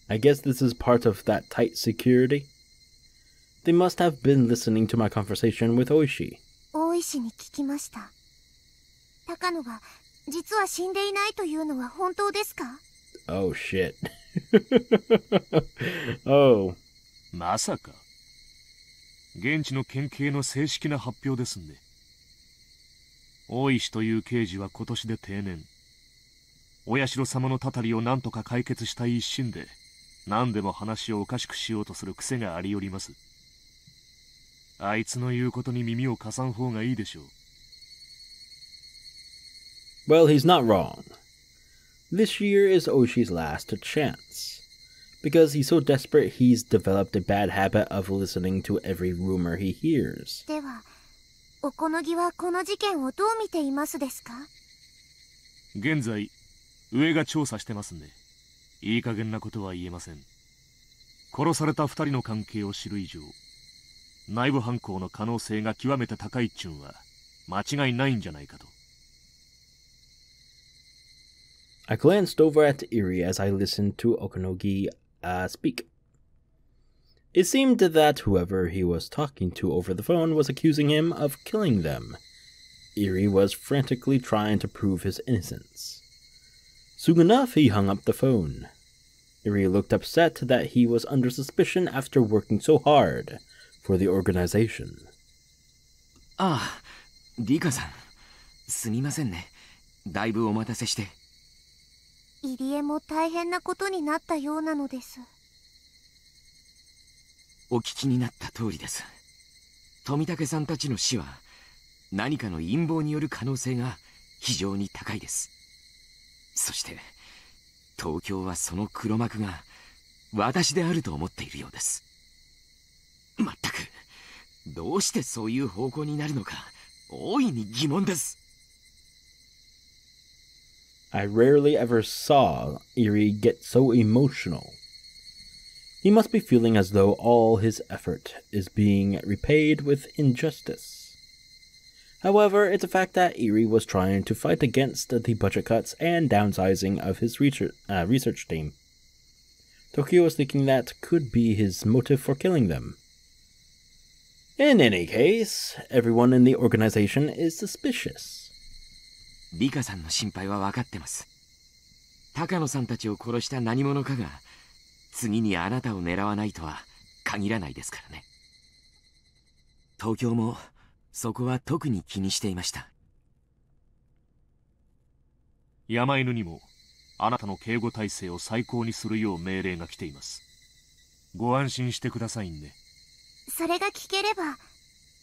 I guess this is part of that tight security. They must have been listening to my conversation with Oishi. 大石に聞きました。高野が実は死んでいないというのは本当ですか？ Oh shit. Oh. まさか。現地の県警の正式な発表ですんで。大石という刑事は今年で定年。お社様のたたりを何とか解決したい一心で、何でも話をおかしくしようとする癖がありおります。あいつの言うことに耳を貸さん方がいいでしょう。Well, he's not wrong. This year is Oshi's last chance. Because he's so desperate, he's developed a bad habit of listening to every rumor he hears. では、おこのぎはこの事件をどう見ていますですか？現在、上が調査してますんで、いい加減なことは言えません。殺された二人の関係を知る以上、内部犯行の可能性が極めて高いっちゅんは間違いないんじゃないかと。I glanced over at Eri as I listened to Okanogi speak. It seemed that whoever he was talking to over the phone was accusing him of killing them. Eri was frantically trying to prove his innocence. Soon enough, he hung up the phone. Eri looked upset that he was under suspicion after working so hard for the organization. ああ、リカさん、すみませんね。だいぶお待たせして。入江も大変なことになったようなのです。お聞きになった通りです。富武さんたちの死は何かの陰謀による可能性が非常に高いです。そして東京はその黒幕が私であると思っているようです。まったくどうしてそういう方向になるのか大いに疑問です。I rarely ever saw Eri get so emotional. He must be feeling as though all his effort is being repaid with injustice. However, it's a fact that Eri was trying to fight against the budget cuts and downsizing of his research team. Tokyo was thinking that could be his motive for killing them. In any case, everyone in the organization is suspicious. リカさんの心配は分かってます。高野さんたちを殺した何者かが次にあなたを狙わないとは限らないですからね。東京もそこは特に気にしていました。山犬にもあなたの警護体制を最高にするよう命令が来ています。ご安心してくださいね。それが聞ければ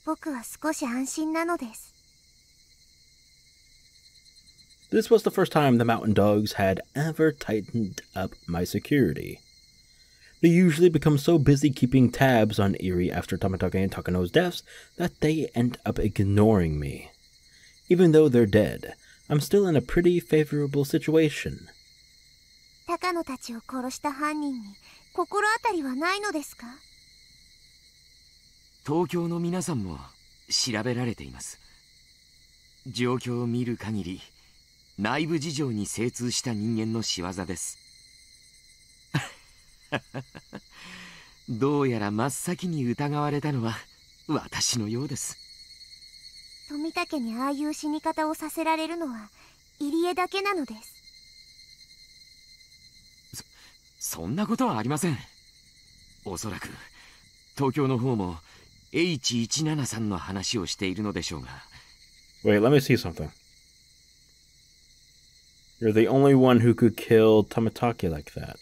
僕は少し安心なのです。This was the first time the mountain dogs had ever tightened up my security. They usually become so busy keeping tabs on Eri after Tamatake and Takano's deaths that they end up ignoring me. Even though they're dead, I'm still in a pretty favorable situation. 高野たちを殺した犯人に心当たりはないのですか？東京の皆さんも調べられています。状況を見る限り内部事情に精通した人間の仕業です。どうやら真っ先に疑われたのは私のようです。富武にああいう死に方をさせられるのは入江だけなのです。そんなことはありません。おそらく東京の方も H17 さんの話をしているのでしょうが。Wait, let me see something. You're the only one who could kill Tamatake like that.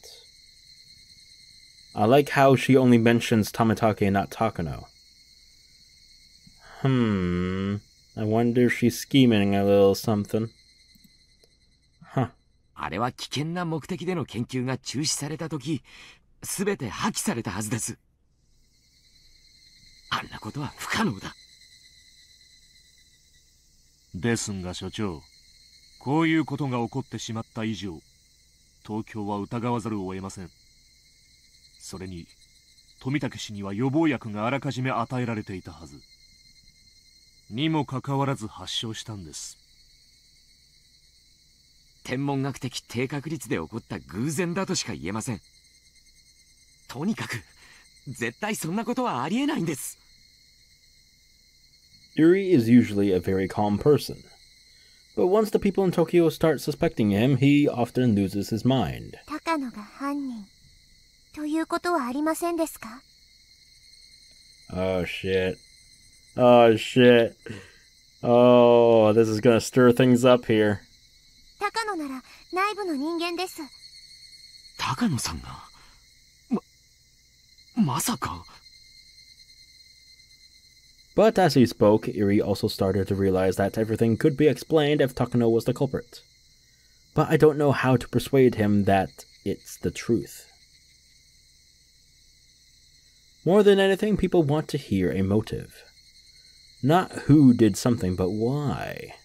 I like how she only mentions Tamatake and not Takano. I wonder if she's scheming a little something. Huh. あれは危険な目的での研究が中止されたとき、すべて破棄されたはずです。あんなことは不可能だ。ですが所長、こういうことが起こってしまった以上、東京は疑わざるを得ません。それに、富武氏には予防薬があらかじめ与えられていたはず。にもかかわらず発症したんです。天文学的低確率で起こった偶然だとしか言えません。とにかく、絶対そんなことはありえないんです。Eri is usually a very calm person, but once the people in Tokyo start suspecting him, he often loses his mind. 高野が犯人ということはありませんですか？ Oh shit. Oh shit. Oh, this is gonna stir things up here. 高野なら内部の人間です。高野さんがまさか。But as he spoke, Eri also started to realize that everything could be explained if Takano was the culprit. But I don't know how to persuade him that it's the truth. More than anything, people want to hear a motive. Not who did something, but why.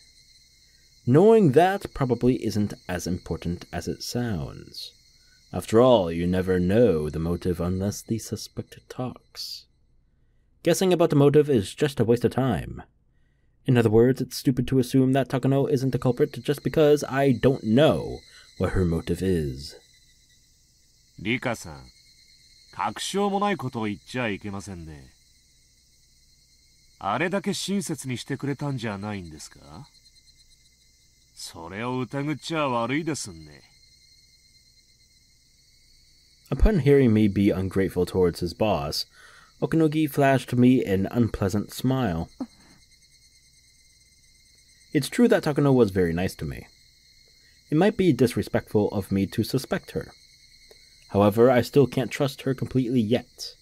Knowing that probably isn't as important as it sounds. After all, you never know the motive unless the suspect talks. Guessing about the motive is just a waste of time. In other words, it's stupid to assume that Takano isn't the culprit just because I don't know what her motive is. リカさん、確証もないことを言っちゃいけませんね。あれだけ親切にしてくれたんじゃないんですか？それを疑っちゃ悪いですね。Upon hearing me be ungrateful towards his boss, Okinogi flashed me an unpleasant smile. It's true that Takano was very nice to me. It might be disrespectful of me to suspect her. However, I still can't trust her completely yet.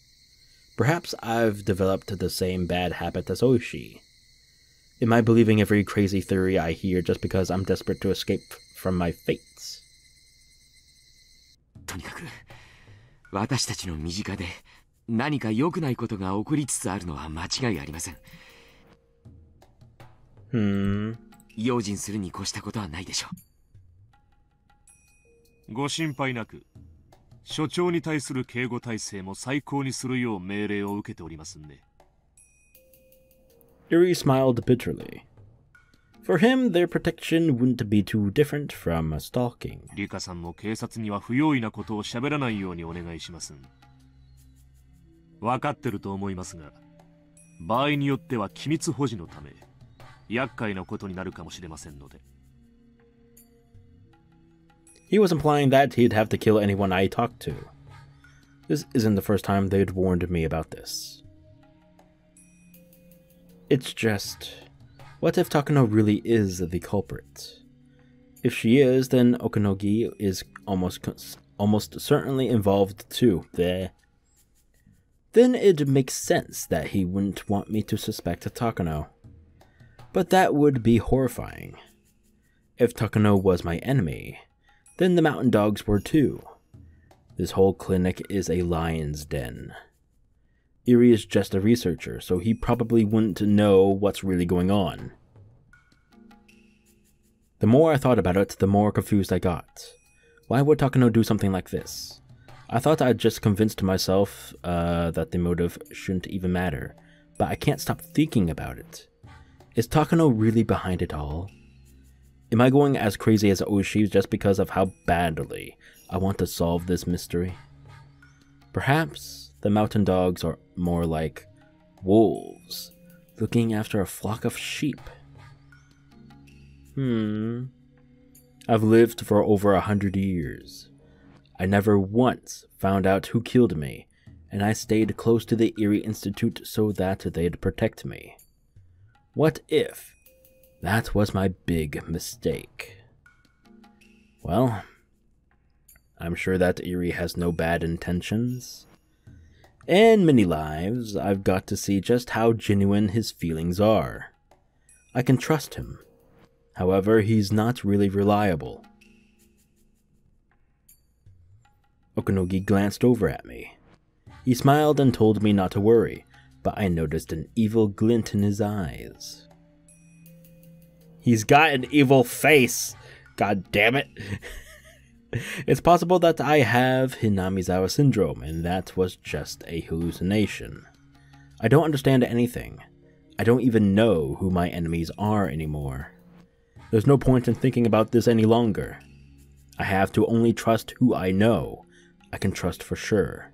Perhaps I've developed the same bad habit as Oishi. Am I believing every crazy theory I hear just because I'm desperate to escape from my fates? とにかく、私たちの身近で何か良くないことが起こりつつあるのは間違いありません。用心するに越したことはないでしょう。ご心配なく、所長に対する警護体制も最高にするよう命令を受けておりますね。Eri smiled bitterly. For him, their protection wouldn't be too different from stalking. リカさんも警察には不用意なことを喋らないようにお願いします。分かってると思いますが、場合によっては機密保持のため、厄介なことになるかもしれませんので。He was implying that he'd have to kill anyone I talked to. This isn't the first time they'd warned me about this. It's just, what if Takano really is the culprit? If she is, then Okonogi is almost certainly involved too. Then it makes sense that he wouldn't want me to suspect Takano. But that would be horrifying. If Takano was my enemy, then the mountain dogs were too. This whole clinic is a lion's den. Eri is just a researcher, so he probably wouldn't know what's really going on. The more I thought about it, the more confused I got. Why would Takano do something like this? I thought I'd just convinced myself that the motive shouldn't even matter, but I can't stop thinking about it. Is Takano really behind it all? Am I going as crazy as Oishi just because of how badly I want to solve this mystery? Perhaps the mountain dogs are more like wolves looking after a flock of sheep. I've lived for over 100 years. I never once found out who killed me, and I stayed close to the Eri Institute so that they'd protect me. What if that was my big mistake? Well, I'm sure that Eri has no bad intentions. In many lives, I've got to see just how genuine his feelings are. I can trust him. However, he's not really reliable. Okonogi glanced over at me. He smiled and told me not to worry, but I noticed an evil glint in his eyes. He's got an evil face! God damn it! It's possible that I have Hinamizawa syndrome, and that was just a hallucination. I don't understand anything. I don't even know who my enemies are anymore. There's no point in thinking about this any longer. I have to only trust who I know. I can trust for sure.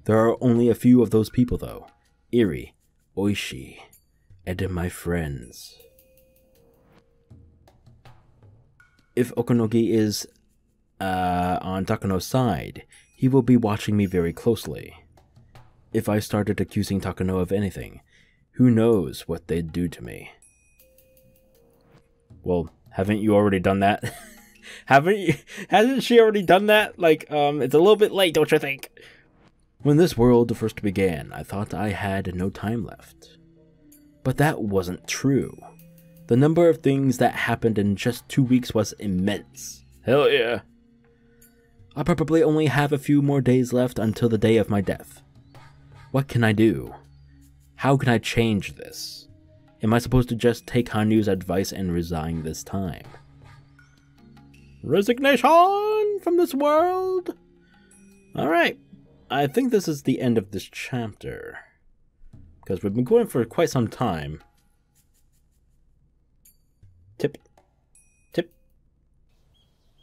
There are only a few of those people though. Eri, Oishi, and my friends. If Okonogi is on Takano's side, he will be watching me very closely. If I started accusing Takano of anything, who knows what they'd do to me. Well, haven't you already done that? Hasn't she already done that? Like, it's a little bit late, don't you think? When this world first began, I thought I had no time left. But that wasn't true. The number of things that happened in just 2 weeks was immense. Hell yeah. I probably only have a few more days left until the day of my death. What can I do? How can I change this? Am I supposed to just take Hanu's advice and resign this time? Resignation from this world? Alright, I think this is the end of this chapter. Because we've been going for quite some time. Tip. Tip.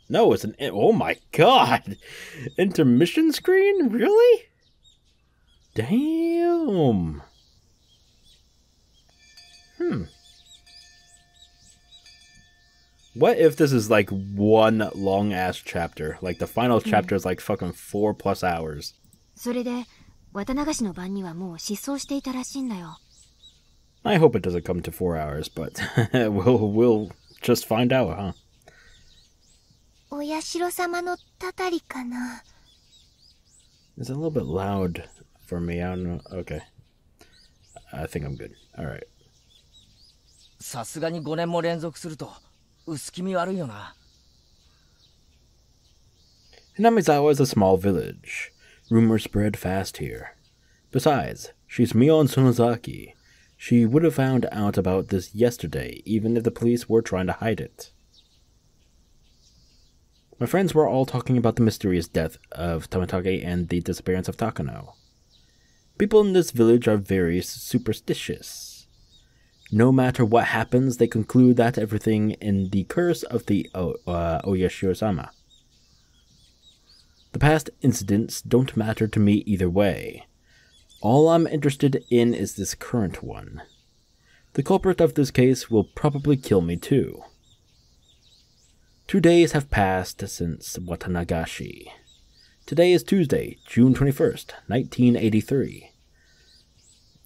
No, it's an... Oh my god! Intermission screen? Really? Damn. What if this is like one long ass chapter? Like the final chapter is like fucking 4+ hours. それで、綿流しの晩にはもう失踪していたらしいんだよ。I hope it doesn't come to 4 hours, but we'll just find out, huh? お社様のたたりかな。 It's a little bit loud for me. I don't know. Okay. I think I'm good. Alright. さすがに5年も連続すると薄気味悪いよな。Hinamizawa is a small village. Rumors spread fast here. Besides, she's Mion Sonozaki. She would have found out about this yesterday, even if the police were trying to hide it. My friends were all talking about the mysterious death of Tamatake and the disappearance of Takano. People in this village are very superstitious. No matter what happens, they conclude that everything in the curse of the Oyashiro-sama. The past incidents don't matter to me either way. All I'm interested in is this current one. The culprit of this case will probably kill me too. 2 days have passed since Watanagashi. Today is Tuesday, June 21st, 1983.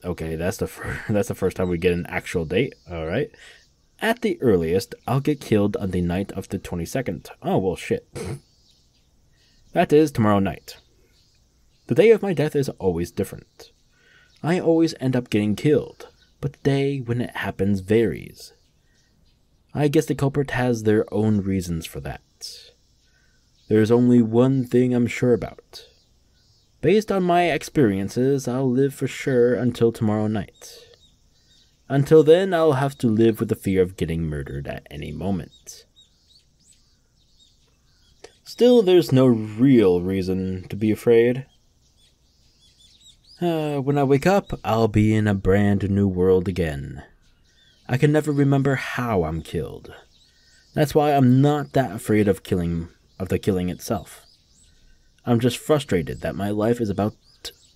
Okay, that's the first time we get an actual date. All right. At the earliest, I'll get killed on the night of the 22nd. Oh, well, shit. That is tomorrow night. The day of my death is always different. I always end up getting killed, but the day when it happens varies. I guess the culprit has their own reasons for that. There's only one thing I'm sure about. Based on my experiences, I'll live for sure until tomorrow night. Until then, I'll have to live with the fear of getting murdered at any moment. Still, there's no real reason to be afraid. When I wake up, I'll be in a brand new world again. I can never remember how I'm killed. That's why I'm not that afraid of the killing itself. I'm just frustrated that my life is about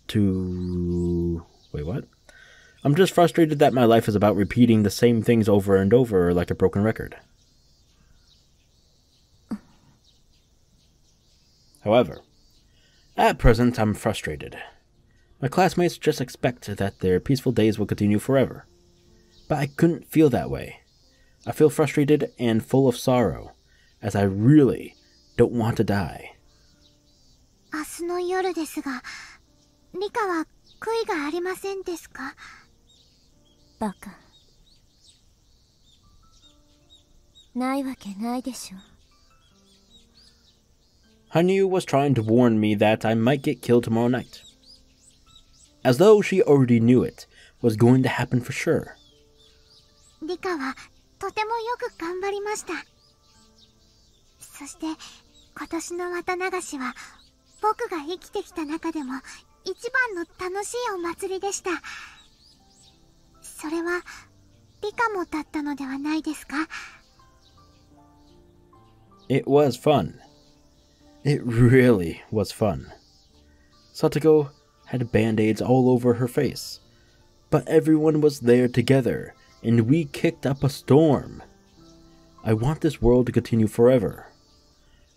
to... Wait, what? I'm just frustrated that my life is about repeating the same things over and over like a broken record. However, at present I'm frustrated. My classmates just expect that their peaceful days will continue forever. But I couldn't feel that way. I feel frustrated and full of sorrow, as I really don't want to die. 明日の夜ですが、リカは悔いがありませんですか？バカ。ないわけないでしょ。Hanyu was trying to warn me that I might get killed tomorrow night. As though she already knew it was going to happen for sure. リカはとてもよく頑張りました。そして今年の綿流しは僕が生きてきた中でも一番の楽しいお祭りでした。それはリカもだったのではないですか？ It was fun. It really was fun. Satoko had band-aids all over her face, but everyone was there together, and we kicked up a storm. I want this world to continue forever.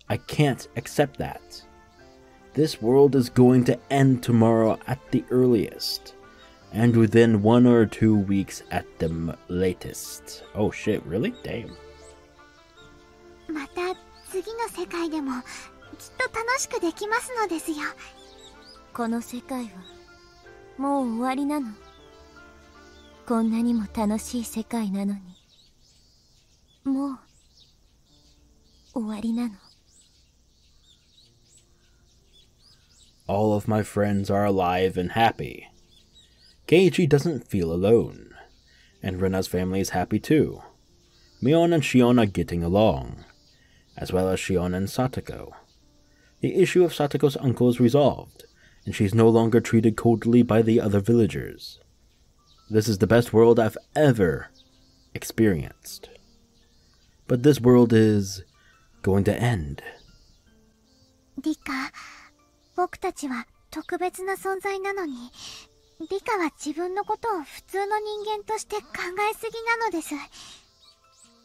I can't accept that. This world is going to end tomorrow at the earliest, and within 1 or 2 weeks at the latest. Oh shit, really? Damn. また次の世界でもきっと楽しくできますのですよ。この世界はもう終わりなの。こんなにも楽しい世界なのに、もう終わりなの。All of my friends are alive and happy. Keiichi doesn't feel alone, and Rena's family is happy too. Mion and Shion are getting along, as well as Shion and Satoko. The issue of Satoko's uncle is resolved, and she's no longer treated coldly by the other villagers. This is the best world I've ever experienced. But this world is going to end. リカ、僕たちは特別な存在なのに、リカは自分のことを普通の人間として考えすぎなのです。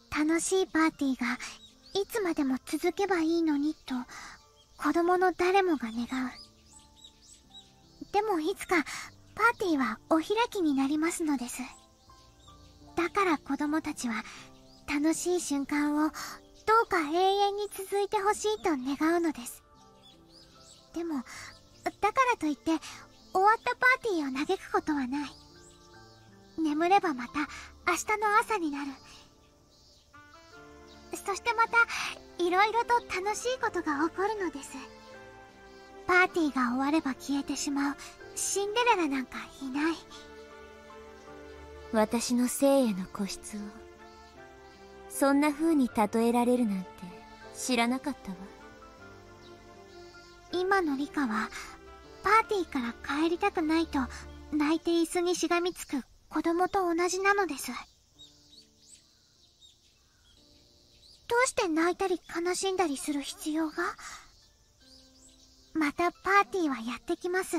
楽しいパーティーがいつまでも続けばいいのにと子供の誰もが願う。でもいつかパーティーはお開きになりますのです。だから子供たちは楽しい瞬間をどうか永遠に続いてほしいと願うのです。でもだからといって終わったパーティーを嘆くことはない。眠ればまた明日の朝になる。そしてまたいろいろと楽しいことが起こるのです。パーティーが終われば消えてしまうシンデレラなんかいない。私の生への固執をそんな風に例えられるなんて知らなかったわ。今のリカはパーティーから帰りたくないと泣いて椅子にしがみつく子供と同じなのです。どうして泣いたり悲しんだりする必要が？またパーティーはやってきます。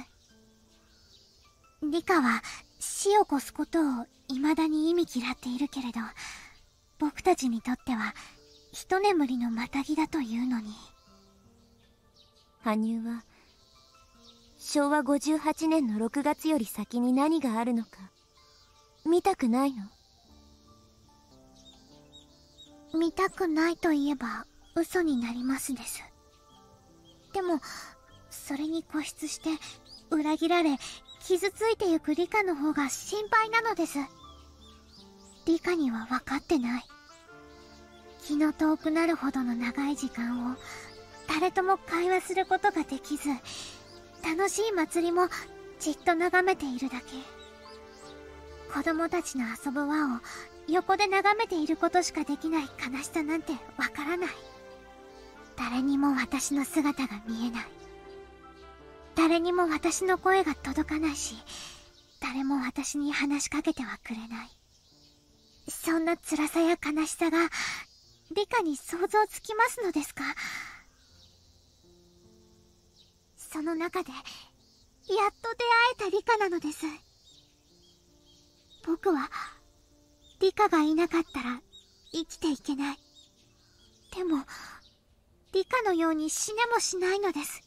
リカは死を越すことを未だに忌み嫌っているけれど、僕たちにとっては一眠りのまたぎだというのに。羽生は昭和58年の6月より先に何があるのか見たくないの？見たくないと言えば嘘になりますです。でもそれに固執して裏切られ傷ついてゆくリカの方が心配なのです。リカには分かってない。気の遠くなるほどの長い時間を誰とも会話することができず、楽しい祭りもじっと眺めているだけ。子供たちの遊ぶ輪を横で眺めていることしかできない悲しさなんてわからない。誰にも私の姿が見えない。誰にも私の声が届かないし、誰も私に話しかけてはくれない。そんな辛さや悲しさがリカに想像つきますのですか？その中でやっと出会えたリカなのです。僕はリカがいなかったら生きていけない。でもリカのように死ねもしないのです。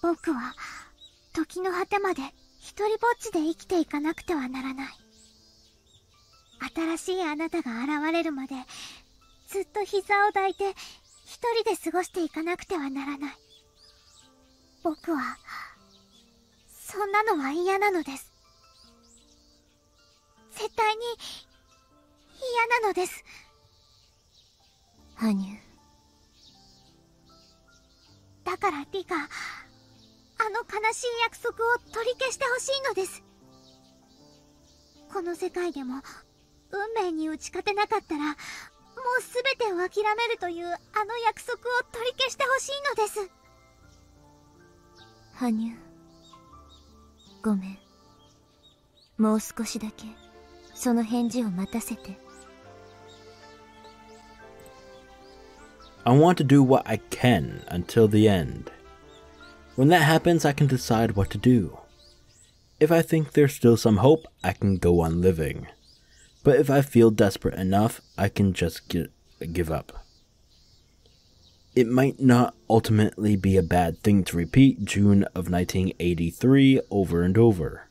僕は時の果てまで一人ぼっちで生きていかなくてはならない。新しいあなたが現れるまでずっと膝を抱いて一人で過ごしていかなくてはならない。僕はそんなのは嫌なのです。絶対に嫌なのです。羽生。だからリカ、あの悲しい約束を取り消してほしいのです。この世界でも運命に打ち勝てなかったらもう全てを諦めるというあの約束を取り消してほしいのです。羽生、ごめん。もう少しだけその返事を待たせて。I want to do what I can until the end. When that happens, I can decide what to do. If I think there's still some hope, I can go on living. But if I feel desperate enough, I can just give up. It might not ultimately be a bad thing to repeat June of 1983 over and over.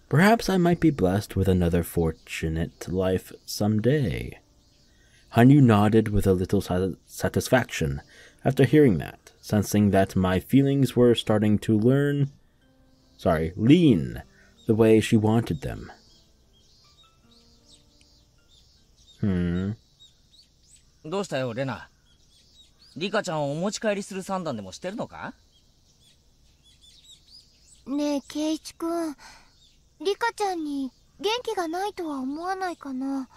Perhaps I might be blessed with another fortunate life someday. Hanyu nodded with a little satisfaction after hearing that, sensing that my feelings were starting to lean the way she wanted them. どうしたよ、レナ。リカちゃんをお持ち帰りする算段でもしてるのか？ねえ、ケイイチくん。リカちゃんに元気がないとは思わないかな？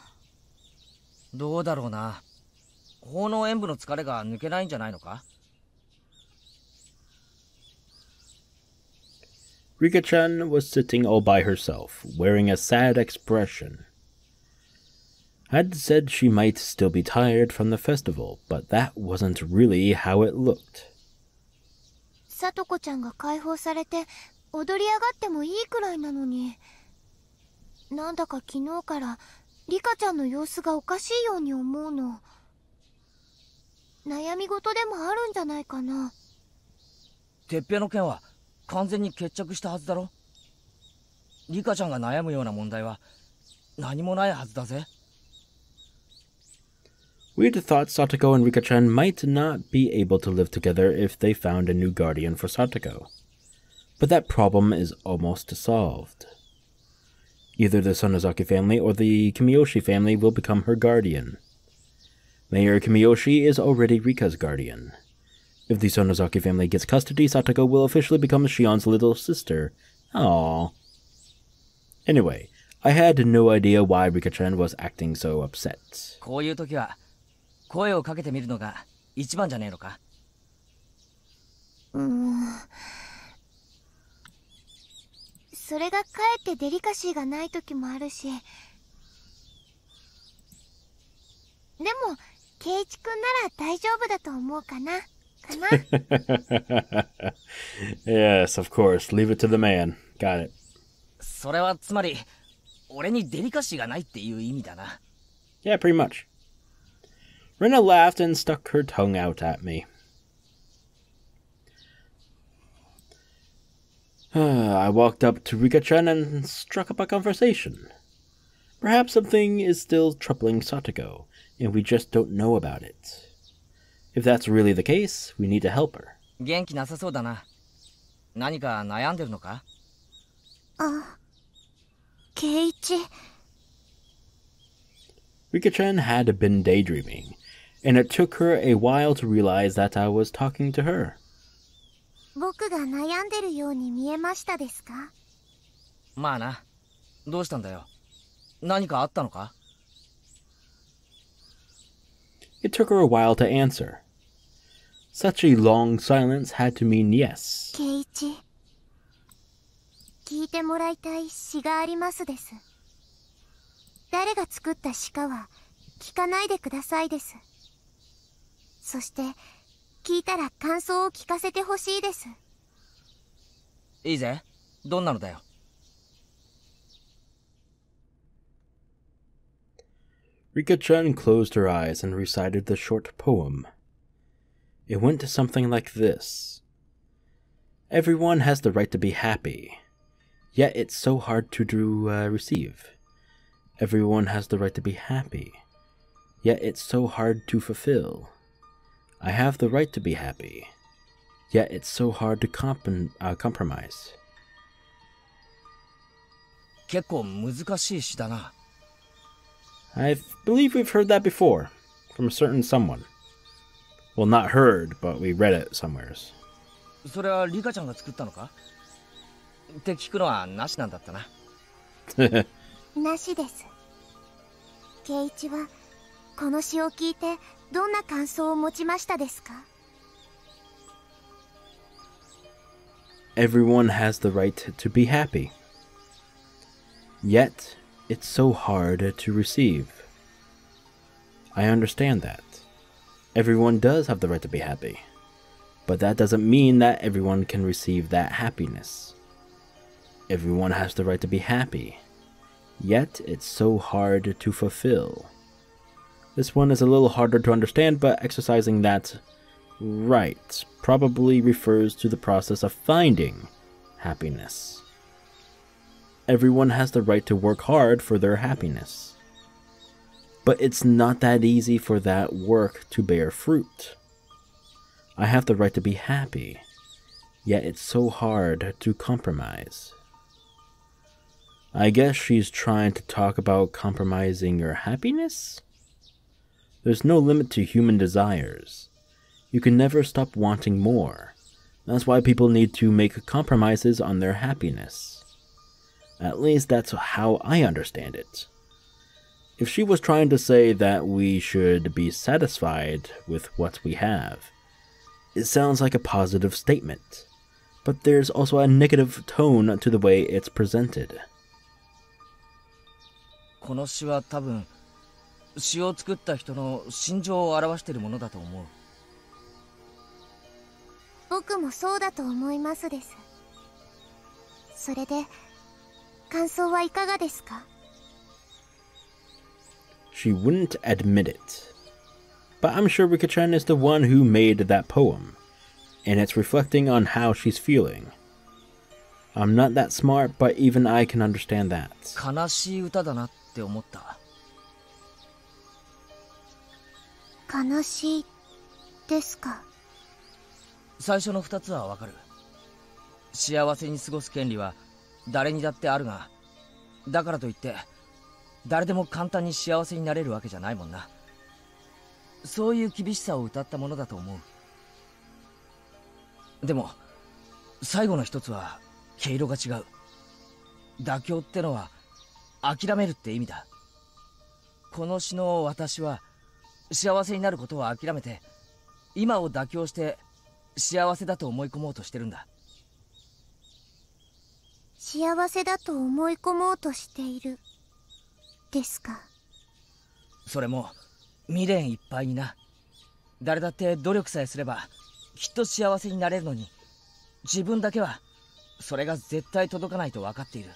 どうだろうな。奉納演舞の疲れが抜けないんじゃないのか？ Rika-chan was sitting all by herself, wearing a sad expression. I'd said she might still be tired from the festival, but that wasn't really how it looked. さとこちゃんが解放されて踊り上がってもいいくらいなのに、なんだか昨日からリカちゃんの様子がおかしいように思うの。悩み事でもあるんじゃないかな。てっぺの件は完全に決着したはずだろ。リカちゃんが悩むような問題は何もないはずだぜ。We'd thought Satoko and Rika-chan might not be able to live together if they found a new guardian for Satoko. But that problem is almost solved. Either the Sonozaki family or the Kimiyoshi family will become her guardian. Mayor Kimiyoshi is already Rika's guardian. If the Sonozaki family gets custody, Satoko will officially become Shion's little sister. Aww. Anyway, I had no idea why Rika-chan was acting so upset. こういう時は声をかけてみるのが一番じゃねえのか？それがかえってデリカシーがない時もあるし。でもケイイチくんなら大丈夫だと思うかな。Yes, of course. Leave it to the man. Got it. それはつまり俺にデリカシーがないっていう意味だな。Yeah, pretty much. Rena laughed and stuck her tongue out at me. I walked up to Rika-chan and struck up a conversation. Perhaps something is still troubling Satoko, and we just don't know about it. If that's really the case, we need to help her. 元気なさそうだな。何か悩んでるのか？ケイイチ。Rika-chan had been daydreaming, and it took her a while to realize that I was talking to her. 僕が悩んでるように見えましたですか？まあな。どうしたんだよ。何かあったのか？ It took her a while to answer. Such a long silence had to mean yes. ケイイチ。聞いてもらいたい詩がありますです。誰が作った詩かは聞かないでくださいです。そして聞いたら感想を聞かせてほしいです。いいぜ。どんなのだよ。Rika-chan closed her eyes and recited the short poem. It went something like this. Everyone has the right to be happy, yet it's so hard to receive. Everyone has the right to be happy, yet it's so hard to fulfill. I have the right to be happy, yet it's so hard to compromise. 結構難しい詩だな。I believe we've heard that before, from a certain someone. Well, not heard, but we read it somewheres. それはリカちゃんが作ったのか？って聞くのはなしなんだったな。なしです。ケイイチはこの詩を聞いてどんな感想を持ちましたですか？ Everyone has the right to be happy. Yet, it's so hard to receive. I understand that. Everyone does have the right to be happy. But that doesn't mean that everyone can receive that happiness. Everyone has the right to be happy. Yet, it's so hard to fulfill. This one is a little harder to understand, but exercising that right probably refers to the process of finding happiness. Everyone has the right to work hard for their happiness. But it's not that easy for that work to bear fruit. I have the right to be happy, yet it's so hard to compromise. I guess she's trying to talk about compromising your happiness? There's no limit to human desires. You can never stop wanting more. That's why people need to make compromises on their happiness. At least that's how I understand it. If she was trying to say that we should be satisfied with what we have, it sounds like a positive statement. But there's also a negative tone to the way it's presented. この詩は多分詩を作った人の心情を表しているものだと思う。僕もそうだと思いますです。それで感想はいかがですか？ She wouldn't admit it. But I'm sure Rika-chan is the one who made that poem, and it's reflecting on how she's feeling. I'm not that smart, but even I can understand that. 悲しい歌だなって思った。悲しいですか？最初の2つはわかる。幸せに過ごす権利は誰にだってあるが、だからといって誰でも簡単に幸せになれるわけじゃないもんな。そういう厳しさを歌ったものだと思う。でも最後の一つは毛色が違う。妥協ってのは諦めるって意味だ。この詩の私は幸せになることを諦めて今を妥協して幸せだと思い込もうとしてるんだ。幸せだと思い込もうとしているですか？それも未練いっぱいにな。誰だって努力さえすればきっと幸せになれるのに、自分だけはそれが絶対届かないと分かっている。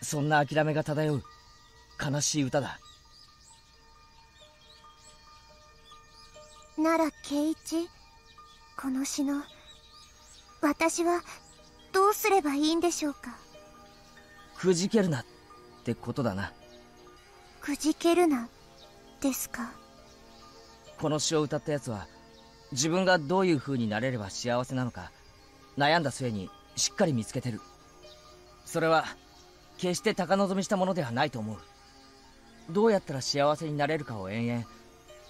そんな諦めが漂う悲しい歌だ。なら圭一、この詩の私はどうすればいいんでしょうか。くじけるなってことだな。くじけるなですか。この詩を歌ったやつは自分がどういう風になれれば幸せなのか悩んだ末にしっかり見つけてる。それは決して高望みしたものではないと思う。どうやったら幸せになれるかを延々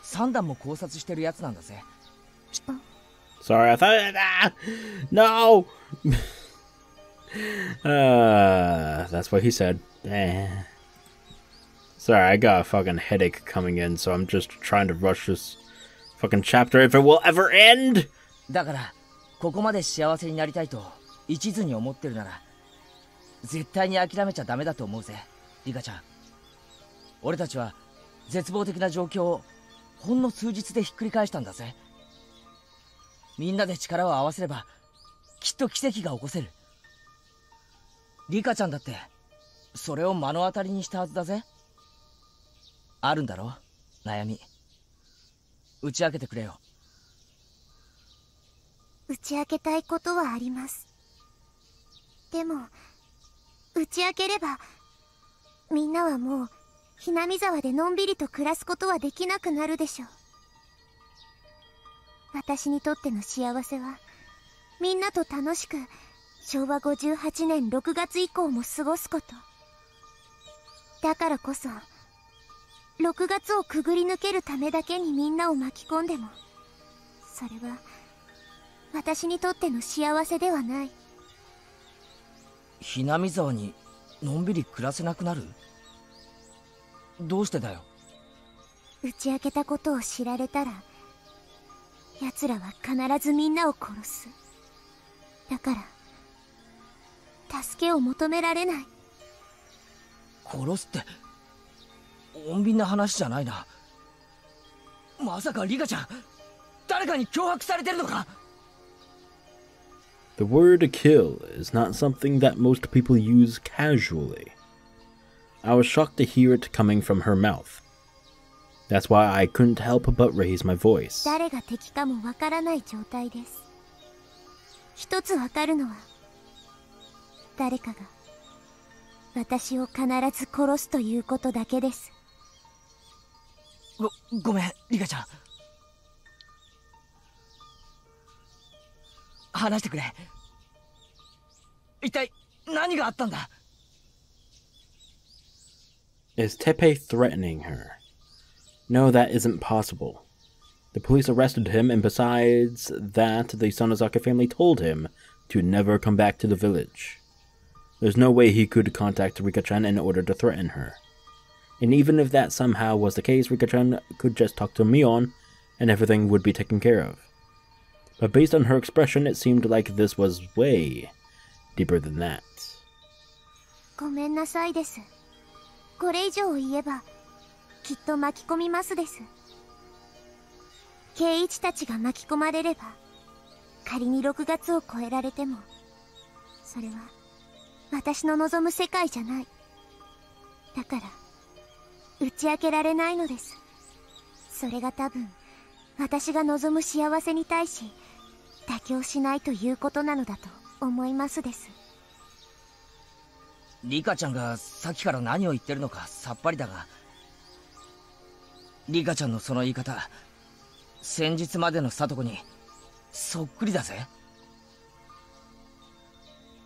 3段も考察してるやつなんだぜ。Sorry, I thought. No! That's what he said. Sorry, I got a fucking headache coming in, so I'm just trying to rush this fucking chapter if it will ever end! だから、ここまで幸せになりたいと一途に思ってるなら、絶対に諦めちゃダメだと思うぜ、リカちゃん。俺たちは絶望的な状況をほんの数日でひっくり返したんだぜ。みんなで力を合わせればきっと奇跡が起こせる。リカちゃんだってそれを目の当たりにしたはずだぜ。あるんだろ、悩み。打ち明けてくれよ。打ち明けたいことはあります。でも打ち明ければみんなはもうHinamizawaでのんびりと暮らすことはできなくなるでしょう。私にとっての幸せはみんなと楽しく昭和58年6月以降も過ごすこと。だからこそ6月をくぐり抜けるためだけにみんなを巻き込んでもそれは私にとっての幸せではない。Hinamizawaにのんびり暮らせなくなる？どうしてだよ。打ち明けたことを知られたら奴らは必ずみんなを殺す。だから助けを求められない。殺すって穏便な話じゃないな。まさかリカちゃん誰かに脅迫されてるのか？ The word kill is not something that most people use casually. I was shocked to hear it coming from her mouth. That's why I couldn't help but raise my voice. 誰が敵かもわからない状態です。一つわかるのは誰かが私を必ず殺すということだけです。ごめん、リカちゃん。話してくれ。一体何があったんだ？ Is Teppei threatening her? No, that isn't possible. The police arrested him, and besides that, the Sonozaka family told him to never come back to the village. There's no way he could contact Rika-chan in order to threaten her. And even if that somehow was the case, Rika-chan could just talk to Mion, and everything would be taken care of. But based on her expression, it seemed like this was way deeper than that. ごめんなさいです。これ以上言えばきっと巻き込みますです。圭一たちが巻き込まれれば仮に6月を超えられてもそれは私の望む世界じゃない。だから打ち明けられないのです。それが多分私が望む幸せに対し妥協しないということなのだと思いますです。リカちゃんがさっきから何を言ってるのかさっぱりだが、リカちゃんのその言い方、先日までのサトコにそっくりだぜ。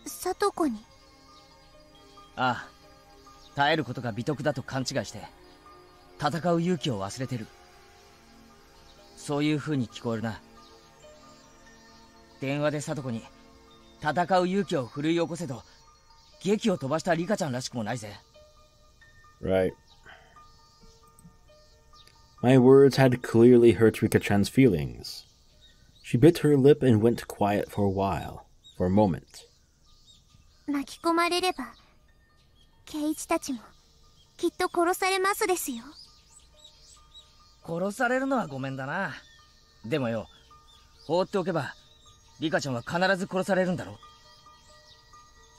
サトコに？ああ、耐えることが美徳だと勘違いして戦う勇気を忘れてる。そういう風に聞こえるな。電話でサトコに戦う勇気を奮い起こせと劇を飛ばしたリカちゃんらしくもないぜ。Right. My words had clearly hurt Rika-chan's feelings. She bit her lip and went quiet for a while, for a moment. 巻き込まれれば圭一たちもきっと殺されますですよ。殺されるのはごめんだな。でもよ、放っておけばリカちゃんは必ず殺されるんだろ。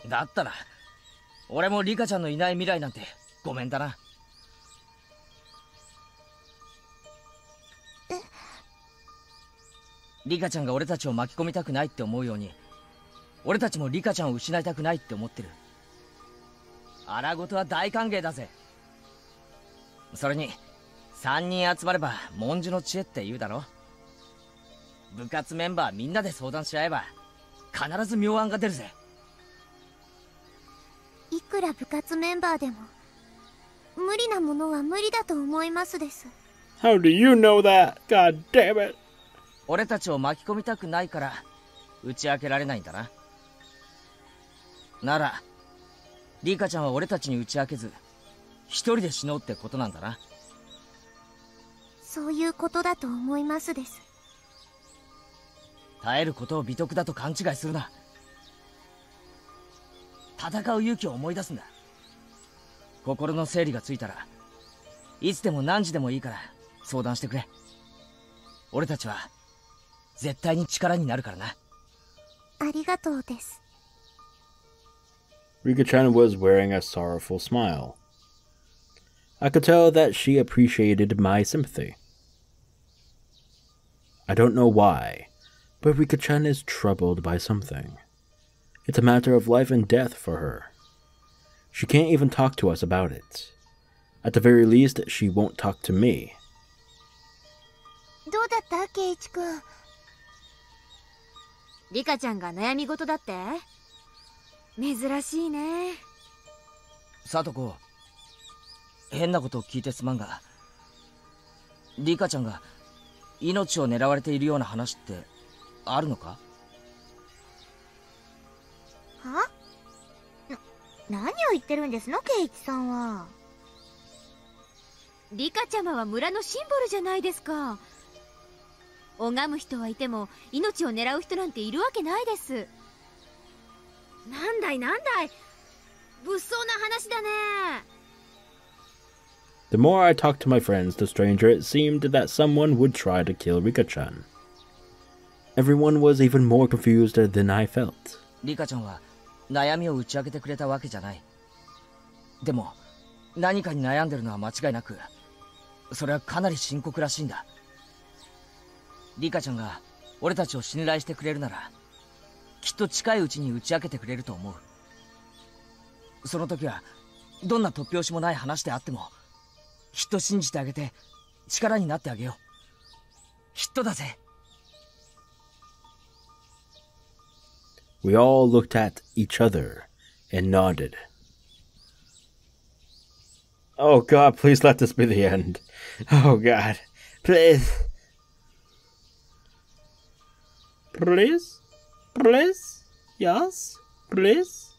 だったら俺もリカちゃんのいない未来なんてごめんだな。リカちゃんが俺たちを巻き込みたくないって思うように、俺たちもリカちゃんを失いたくないって思ってる。荒事は大歓迎だぜ。それに3人集まれば文殊の知恵って言うだろ。部活メンバーみんなで相談し合えば必ず妙案が出るぜ。いくら部活メンバーでも無理なものは無理だと思いますです。 How do you know that? God damn it. 俺たちを巻き込みたくないから打ち明けられないんだな。ならリカちゃんは俺たちに打ち明けず一人で死のうってことなんだな。そういうことだと思いますです。耐えることを美徳だと勘違いするな。戦う勇気を思い出すんだ。心の整理がついたらいつでも何時でもいいから相談してくれ。俺たちは絶対に力になるからな。ありがとうです。 Rika-chan was wearing a sorrowful smile. I could tell that she appreciated my sympathy. I don't know why, but Rika-chan is troubled by something. It's a matter of life and death for her. She can't even talk to us about it. At the very least, she won't talk to me. どうだった、ケイイチ君。リカちゃんが悩み事だって？珍しいね。サトコ、変なことを聞いてすまんが、リカちゃんが命を狙われているような話ってあるのか？は？何を言ってるんですの、ケイイチさんは。リカちゃまは村のシンボルじゃないですか。拝む人はいても命を狙う人なんているわけないです。なんだいなんだい、物騒な話だね。 The more I talked to my friends, the stranger it seemed that someone would try to kill Rika-chan. Everyone was even more confused than I felt. リカちゃんは悩みを打ち明けてくれたわけじゃない。でも何かに悩んでるのは間違いなく、それはかなり深刻らしいんだ。リカちゃんが俺たちを信頼してくれるなら、きっと近いうちに打ち明けてくれると思う。その時はどんな突拍子もない話であってもきっと信じてあげて力になってあげよう。きっとだぜ。 We all looked at each other and nodded. Oh god, please let this be the end. Oh god, please. Please? Please? Yes? Please?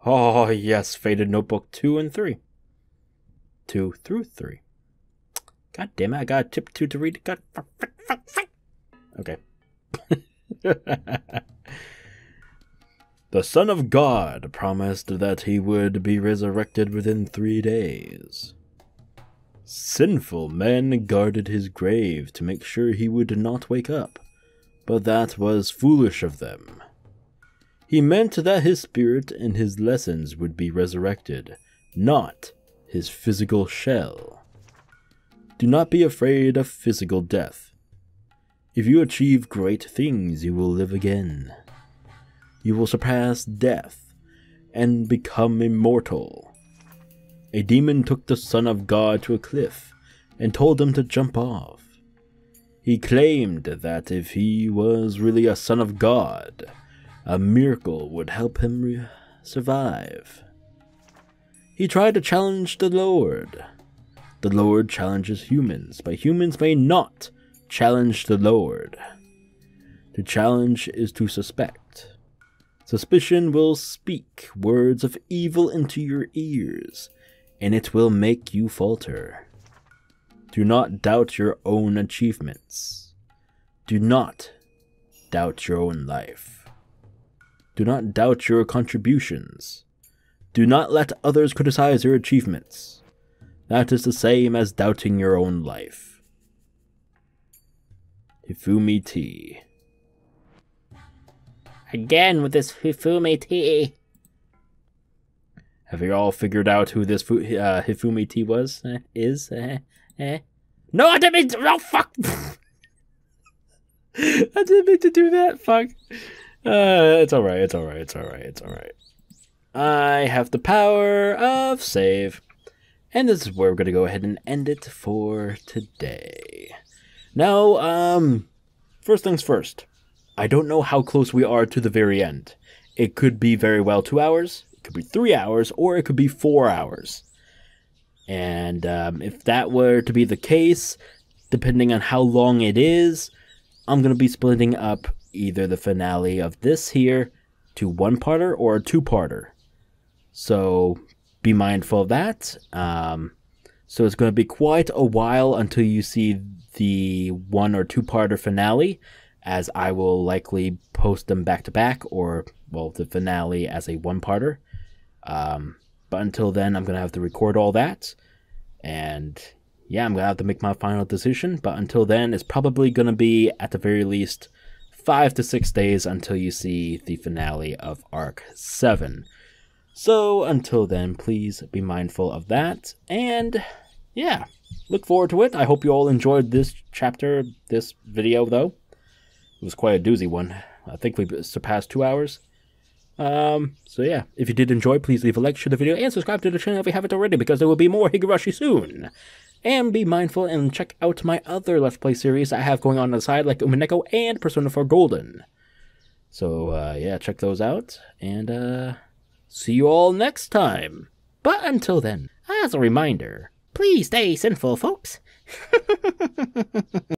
Oh yes, Faded Notebook 2 and 3. 2 through 3. God damn it, I got a tip 2 to read. God, fuck. Okay. The Son of God promised that he would be resurrected within 3 days. Sinful men guarded his grave to make sure he would not wake up, but that was foolish of them. He meant that his spirit and his lessons would be resurrected, not his physical shell. Do not be afraid of physical death. If you achieve great things, you will live again. You will surpass death and become immortal. A demon took the Son of God to a cliff and told him to jump off. He claimed that if he was really a son of God, a miracle would help him survive. He tried to challenge the Lord. The Lord challenges humans, but humans may not challenge the Lord. To challenge is to suspect. Suspicion will speak words of evil into your ears, and it will make you falter. Do not doubt your own achievements. Do not doubt your own life. Do not doubt your contributions. Do not let others criticize your achievements. That is the same as doubting your own life. Hifumi tea. Again with this Hifumi tea. Have you all figured out who this Hifumi tea was? Is? No, I didn't mean to. No, fuck. I didn't mean to do that. Fuck. It's alright. It's alright. It's alright. It's alright. I have the power of save. And this is where we're going to go ahead and end it for today. Now, first things first. I don't know how close we are to the very end. It could be very well 2 hours, it could be 3 hours, or it could be 4 hours. And if that were to be the case, depending on how long it is, I'm going to be splitting up either the finale of this here to one-parter or a two-parter. So be mindful of that. So it's going to be quite a while until you see the one or two-parter finale, as I will likely post them back-to-back, or, well, the finale as a one-parter. But until then, I'm going to have to record all that. And yeah, I'm going to have to make my final decision. But until then, it's probably going to be, at the very least, 5 to 6 days until you see the finale of Arc 7. So until then, please be mindful of that. And yeah, look forward to it. I hope you all enjoyed this chapter, this video, though. It was quite a doozy one. I think we surpassed 2 hours. So yeah, if you did enjoy, please leave a like, share the video, and subscribe to the channel if you haven't already, because there will be more Higurashi soon. And be mindful and check out my other Let's Play series I have going on the side, like Umineko and Persona 4 Golden. So yeah, check those out, and see you all next time. But until then, as a reminder, please stay sinful, folks.